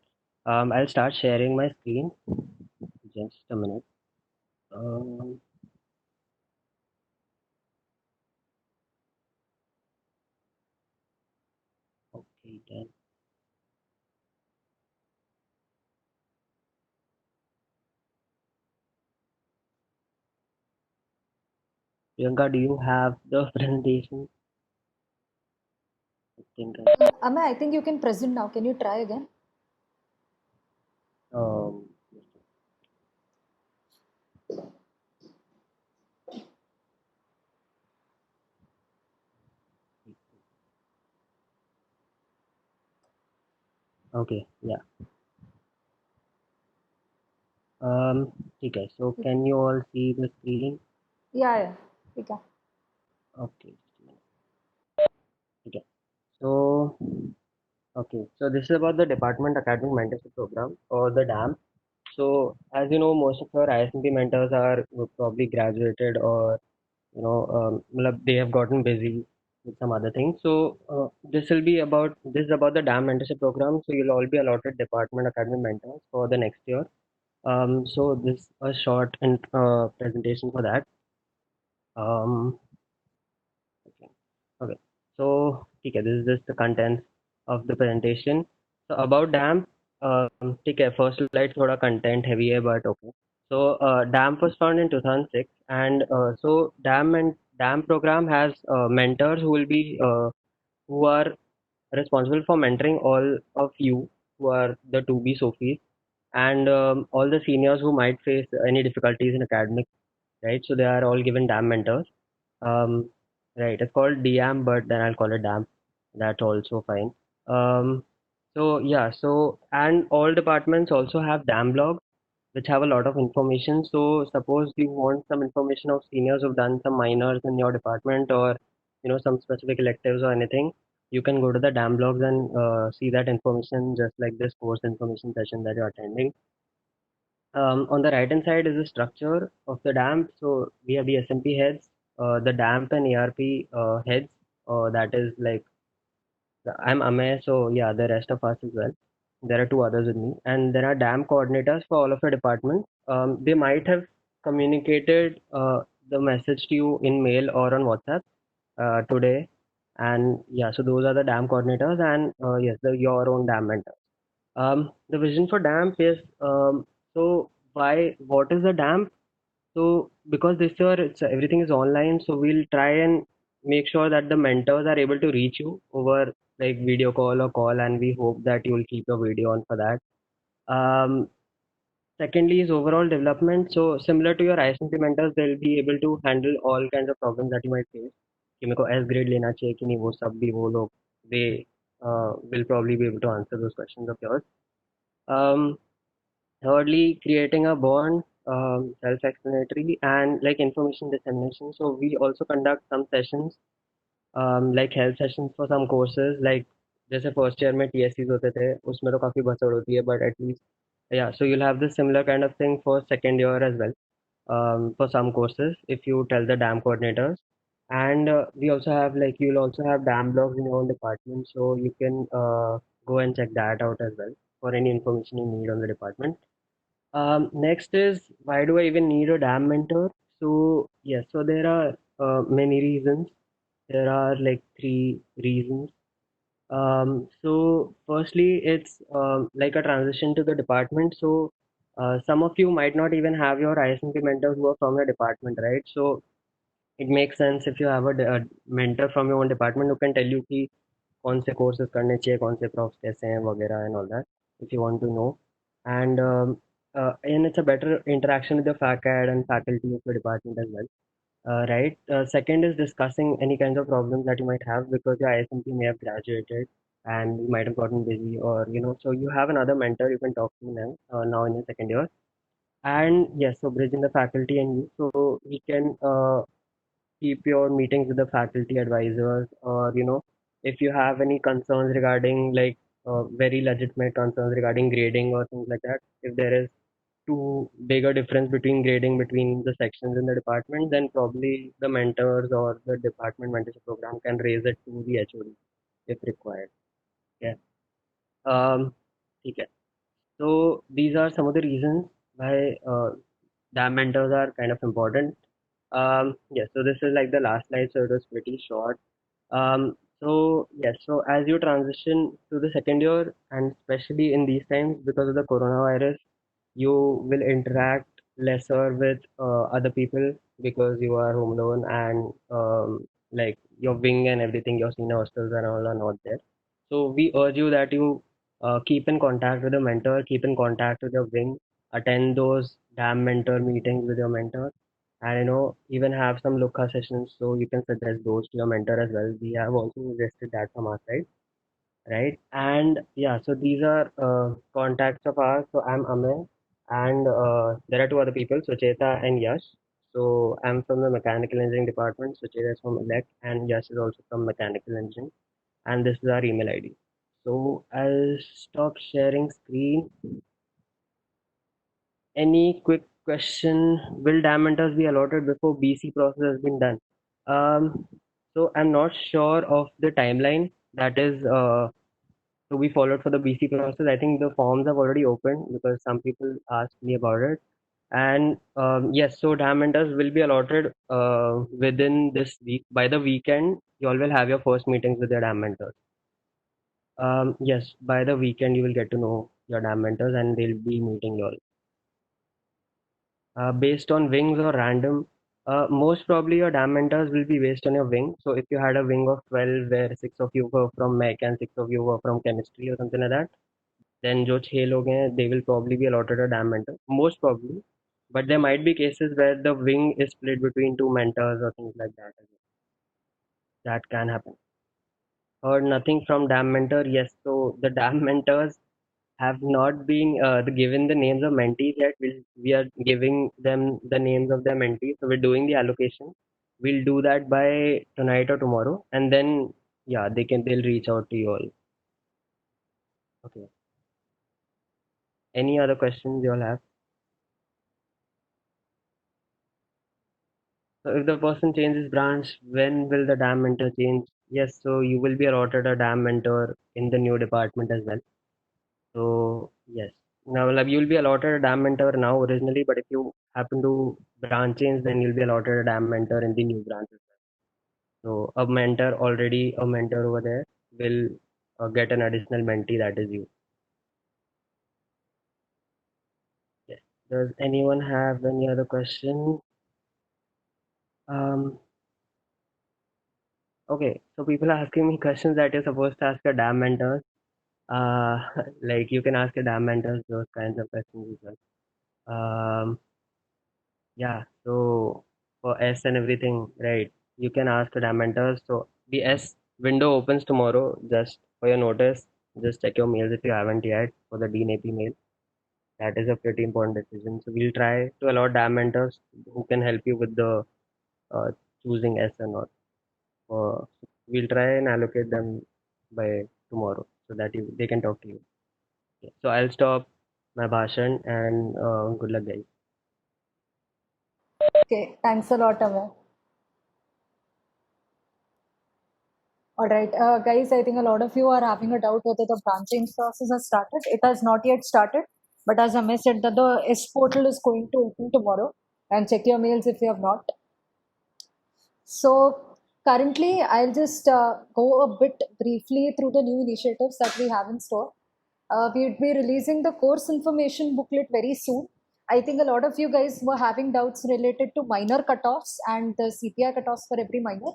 I'll start sharing my screen. Just a minute. Um, okay, then. Priyanka, do you have the presentation? I think. Amay, I think you can present now. Can you try again? Um, okay, yeah. Okay, so can you all see the screen? Yeah, we can. Okay, just a minute. Okay, so so this is about the Department Academic Mentorship Program, or the DAM. So as you know, most of our ISMP mentors are probably graduated, or they have gotten busy with some other things. So this is about the DAM mentorship program. So you'll all be allotted Department Academic mentors for the next year. So this is a short presentation for that. Okay. Okay. So, okay, this is just the contents of the presentation. So about DAMP, okay, first slide thoda content heavy hai, but okay. So DAMP was founded in 2006, and so DAMP program has mentors who are responsible for mentoring all of you who are the 2B Sophies, and all the seniors who might face any difficulties in academics, right? So they are all given DAMP mentors. Um, right, it's called DAM, but then I'll call it DAM. That's also fine. So yeah, so and all departments also have DAM blogs, which have a lot of information. So suppose you want some information of seniors who've done some minors in your department, or some specific electives or anything, you can go to the DAM blogs and see that information, just like this course information session that you're attending. On the right hand side is the structure of the DAMP. So we have the SMP heads, the DAMP and ARP heads. That is like I'm Amay, so yeah, the rest of us as well. there are two others with me, and there are DAM coordinators for all of your departments. They might have communicated the message to you in mail or on WhatsApp today. And yeah, so those are the DAM coordinators, and yes, your own DAM mentors. The vision for DAMP is so what is the DAMP? So because this year everything is online, so we'll try and make sure that the mentors are able to reach you over like video call or call, and we hope that you will keep your video on for that. Secondly is overall development. So similar to your ISMP mentors, they'll be able to handle all kinds of problems that you might face. कि मेरे को S grade लेना चाहिए कि नहीं, वो सब भी वो लोग they will probably be able to answer those questions of yours. Thirdly, creating a bond, self-explanatory, and like information dissemination. So we also conduct some sessions, like health sessions for some courses. Like जैसे first year में TSCs होते थे, उसमें तो काफी भसड़ होती है, but at least yeah. So you'll have this similar kind of thing for second year as well, for some courses if you tell the DAM coordinators. And we also have like you'll also have DAM blogs in your own department, so you can go and check that out as well for any information you need on the department. Next is why do I even need a DAM mentor? So yes, so there are many reasons. There are like three reasons. So firstly, it's like a transition to the department. So some of you might not even have your ISMP mentors who are from your department, right? So it makes sense if you have a mentor from your own department who can tell you कि कौन से courses करने चाहिए, कौन से profs कैसे हैं वगैरह and all that if you want to know. And it's a better interaction with the faculty and faculty of the department as well. Right. Second is discussing any kinds of problems that you might have because your ISMP may have graduated and you might have gotten busy, or so you have another mentor you can talk to now in your second year. And yes, so bridging the faculty and you, so we can keep your meetings with the faculty advisors, or if you have any concerns regarding like very legitimate concerns regarding grading or things like that, if there is too big a difference between grading between the sections in the department, then probably the mentors or the department mentorship program can raise it to the HOD if required. Yeah. Okay. So these are some of the reasons why DAM mentors are kind of important. Yes, so this is like the last slide, so it was pretty short. So yes, so as you transition to the second year, and especially in these times because of the coronavirus, you will interact lesser with other people because you are home alone, and like your wing and everything, your senior hostels and all are not there. So we urge you that you keep in contact with the mentor, keep in contact with your wing, attend those DAM mentor meetings with your mentor, and even have some Lukha sessions so you can suggest those to your mentor as well. We have also suggested that from our side, right? And yeah, so these are contacts of ours. So I'm Amay, and there are two other people, Sucheta and Yash. So I'm from the mechanical engineering department. Sucheta is from elect, and Yash is also from mechanical engineering. And this is our email ID. So I'll stop sharing screen. Any quick question? Will DAM mentors be allotted before BC process has been done? So I'm not sure of the timeline that is to be followed for the BC process. I think the forms have already opened because some people asked me about it. And yes, so DAM mentors will be allotted within this week. By the weekend, you all will have your first meetings with your DAM mentors. Yes, by the weekend, you will get to know your DAM mentors and they'll be meeting you all. Based on wings or random, most probably your DAM mentors will be based on your wing. So if you had a wing of 12 where 6 of you were from mech and 6 of you were from chemistry or something like that, then जो 6 लोग हैं, they will probably be allotted a DAM mentor, most probably. But there might be cases where the wing is split between two mentors or things like that. That can happen. Heard nothing from DAM mentor. Yes, so the DAM mentors have not been given the names of mentees yet. We are giving them the names of their mentees. So we're doing the allocation. We'll do that by tonight or tomorrow, and then yeah, they'll reach out to you all. Okay. Any other questions you all have? So if the person changes branch, when will the DAM mentor change? Yes, so you will be allotted a DAM mentor in the new department as well. So yes, now like, you'll be allotted a DAM mentor now originally, but if you happen to branch change, then you'll be allotted a DAM mentor in the new branch as well. So a mentor over there will get an additional mentee, that is you. Yes. Does anyone have any other question? Okay, so people are asking me questions that you're supposed to ask a DAM mentors. Uh, like you can ask a DAM mentors those kinds of questions as well. Yeah, so for S and everything, right? You can ask the DAM mentors. So the S window opens tomorrow. Just for your notice, just check your mails if you haven't yet for the Dean AP mail. That is a pretty important decision. So we'll try to allow DAM mentors who can help you with the uh, choosing S or not. We'll try and allocate them by tomorrow so that they can talk to you. Okay, so I'll stop my bhashan and good luck, guys. Okay, thanks a lot, Amar. All right, guys, I think a lot of you are having a doubt whether the branching process has started. It has not yet started, but as Amar said, that the S portal is going to open tomorrow, and check your mails if you have not. So currently, I'll just go a bit briefly through the new initiatives that we have in store. We'll be releasing the course information booklet very soon. I think a lot of you guys were having doubts related to minor cutoffs and the CPI cutoffs for every minor.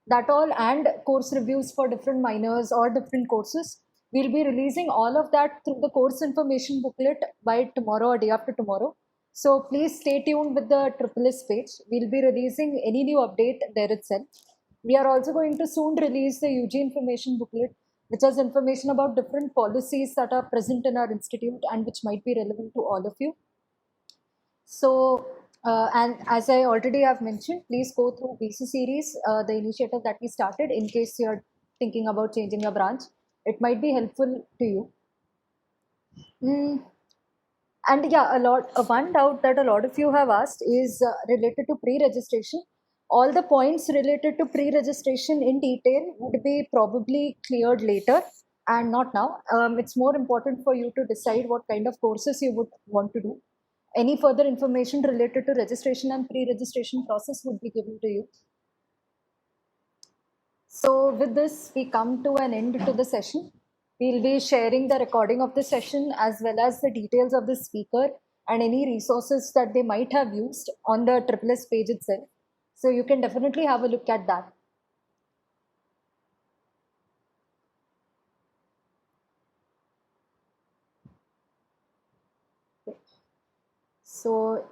That all and course reviews for different minors or different courses. We'll be releasing all of that through the course information booklet by tomorrow or day after tomorrow. So please stay tuned with the SSS page. We'll be releasing any new update there itself. We are also going to soon release the UG information booklet, which has information about different policies that are present in our institute and which might be relevant to all of you. So, and as I already have mentioned, please go through BC series, the initiative that we started in case you're thinking about changing your branch. It might be helpful to you. And yeah, one doubt that a lot of you have asked is related to pre-registration. All the points related to pre-registration in detail would be probably cleared later and not now. It's more important for you to decide what kind of courses you would want to do. Any further information related to registration and pre-registration process would be given to you. So with this, we come to an end to the session. We'll be sharing the recording of the session as well as the details of the speaker and any resources that they might have used on the SSS page itself. So you can definitely have a look at that. So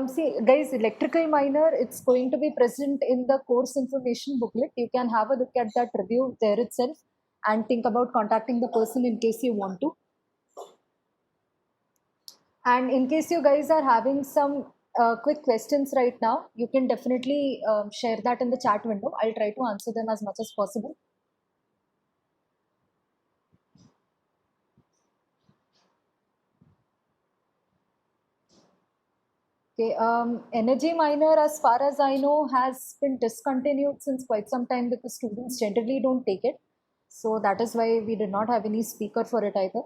see, guys, electrical minor, it's going to be present in the course information booklet. You can have a look at that review there itself and think about contacting the person in case you want to. And in case you guys are having some quick questions right now, you can definitely share that in the chat window. I'll try to answer them as much as possible. Okay, energy minor, as far as I know, has been discontinued since quite some time because students generally don't take it. So that is why we did not have any speaker for it either.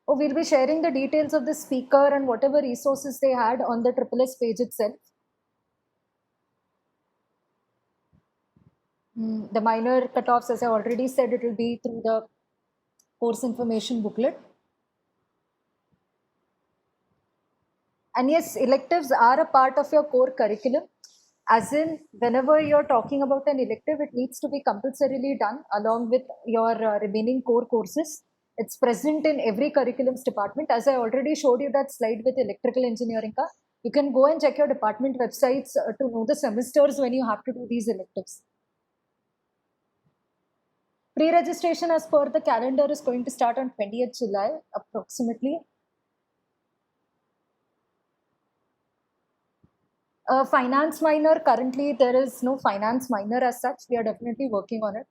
Oh, we'll be sharing the details of the speaker and whatever resources they had on the SSS page itself. The minor cutoffs, as I already said, it will be through the course information booklet. And yes, electives are a part of your core curriculum. As in, whenever you're talking about an elective, it needs to be compulsorily done along with your remaining core courses. It's present in every curriculums department. As I already showed you that slide with electrical engineering, you can go and check your department websites to know the semesters when you have to do these electives. Pre-registration as per the calendar is going to start on 20th July approximately. Finance minor, currently there is no finance minor as such. We are definitely working on it.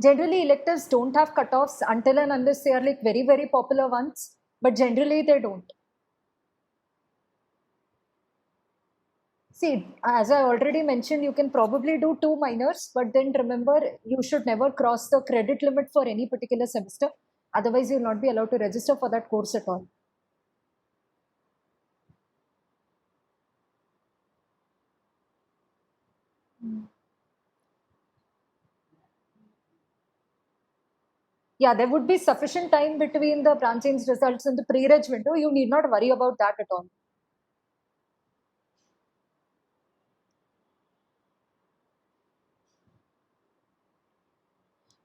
Generally, electives don't have cutoffs until and unless they are like very, very popular ones, but generally they don't. See, as I already mentioned, you can probably do 2 minors, but then remember, you should never cross the credit limit for any particular semester. Otherwise, you'll not be allowed to register for that course at all. Yeah, there would be sufficient time between the branch change results and the pre-reg window. You need not worry about that at all.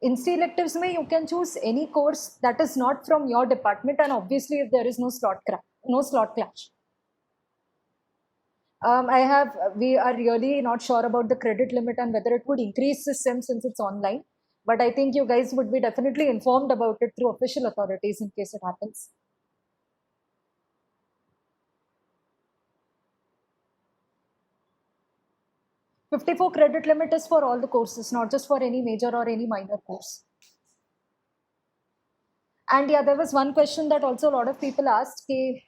In electives, you can choose any course that is not from your department, and obviously if there is no slot clash. We are really not sure about the credit limit and whether it would increase this sem since it's online. But I think you guys would be definitely informed about it through official authorities in case it happens. $54 credit limit is for all the courses, not just for any major or any minor course. And yeah, there was one question that also a lot of people asked. There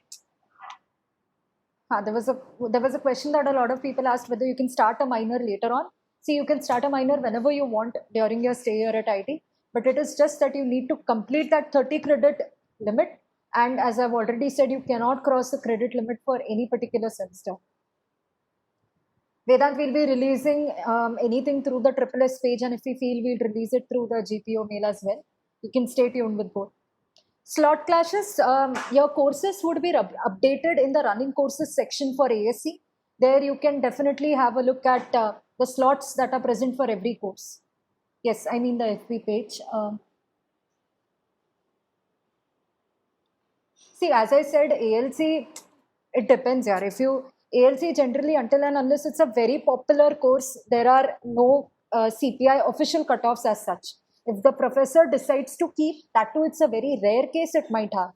was a question that a lot of people asked whether you can start a minor later on. See, you can start a minor whenever you want during your stay here at IT, but it is just that you need to complete that 30 credit limit. And as I've already said, you cannot cross the credit limit for any particular semester. Vedant will be releasing anything through the SSS page, and if we feel, we'll release it through the GPO mail as well. You can stay tuned with both. Slot clashes, your courses would be updated in the running courses section for ASC. There you can definitely have a look at the slots that are present for every course. Yes, I mean the FB page. See, as I said, ALC, it depends. Yeah. If you ALC generally, until and unless it's a very popular course, there are no CPI official cutoffs as such. If the professor decides to keep, that too, it's a very rare case it might have.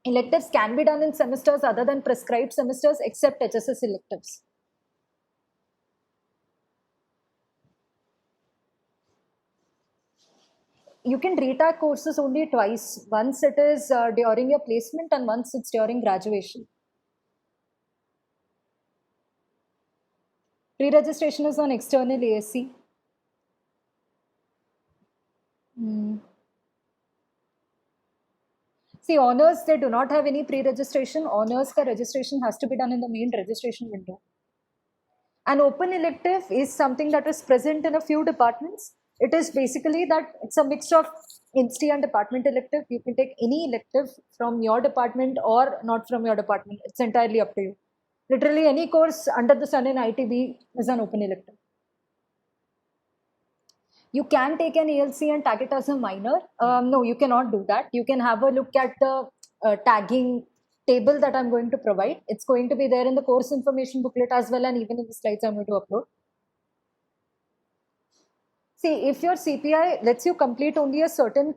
Electives can be done in semesters other than prescribed semesters except HSS electives. You can retake courses only twice. Once it is during your placement and once it's during graduation. Pre-registration is on external ASC. See, honors, they do not have any pre-registration. Honors ka registration has to be done in the main registration window. An open elective is something that is present in a few departments. It is basically that it's a mix of INSTI and department elective. You can take any elective from your department or not from your department. It's entirely up to you. Literally any course under the sun in ITB is an open elective. You can take an ALC and tag it as a minor. No, you cannot do that. You can have a look at the tagging table that I'm going to provide. It's going to be there in the course information booklet as well, and even in the slides I'm going to upload. See, if your CPI lets you complete only a certain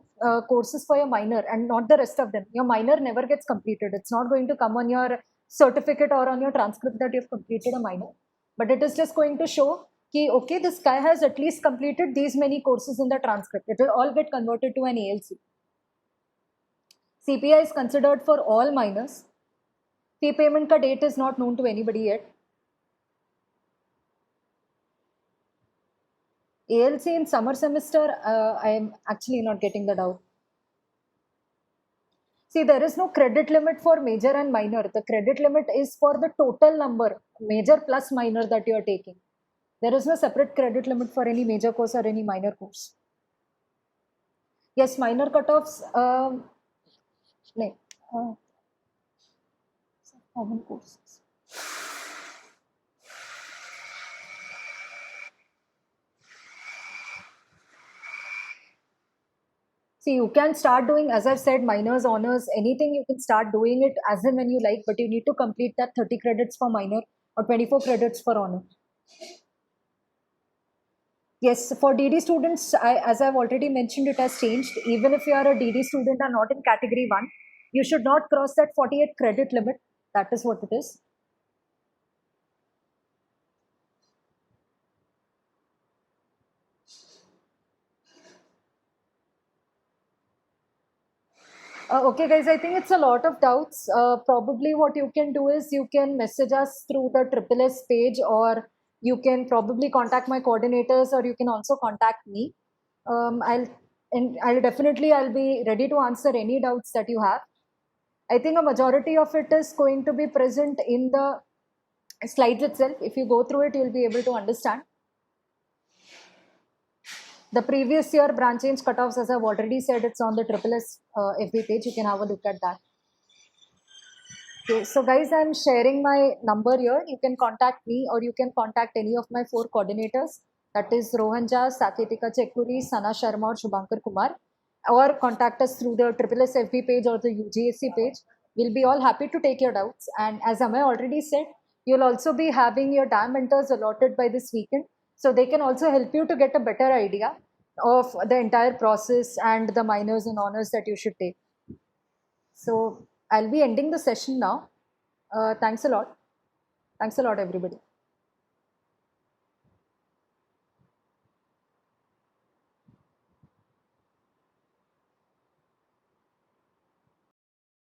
courses for your minor and not the rest of them, your minor never gets completed. It's not going to come on your certificate or on your transcript that you've completed a minor, but it is just going to show कि okay, this guy has at least completed these many courses in the transcript. It will all get converted to an ALC. CPI is considered for all minors. Fee payment ka date is not known to anybody yet. ALC in summer semester, I am actually not getting that out. See, there is no credit limit for major and minor. The credit limit is for the total number, major plus minor that you are taking. There is no separate credit limit for any major course or any minor course. Yes, minor cutoffs. Common courses. See, you can start doing, as I've said, minors, honors, anything you can start doing it as and when you like, but you need to complete that 30 credits for minor or 24 credits for honor. Yes, for DD students, as I've already mentioned, it has changed. Even if you are a DD student and not in category 1, you should not cross that 48 credit limit. That is what it is. Okay, guys, I think it's a lot of doubts. Probably what you can do is you can message us through the SSS page, or you can probably contact my coordinators, or you can also contact me. I'll definitely be ready to answer any doubts that you have. I think a majority of it is going to be present in the slides itself. If you go through it, you'll be able to understand. The previous year branch change cutoffs, as I've already said, it's on the SSS FB page. You can have a look at that. Okay, so guys, I'm sharing my number here. You can contact me, or you can contact any of my 4 coordinators. That is Rohanja, Saketika Chekuri, Sana Sharma, or Shubhankar Kumar. Or contact us through the SSS FB page or the UGSC page. We'll be all happy to take your doubts. And as Amay already said, you'll also be having your DAM mentors allotted by this weekend. So they can also help you to get a better idea of the entire process and the minors and honors that you should take. So I'll be ending the session now. Thanks a lot. Thanks a lot, everybody.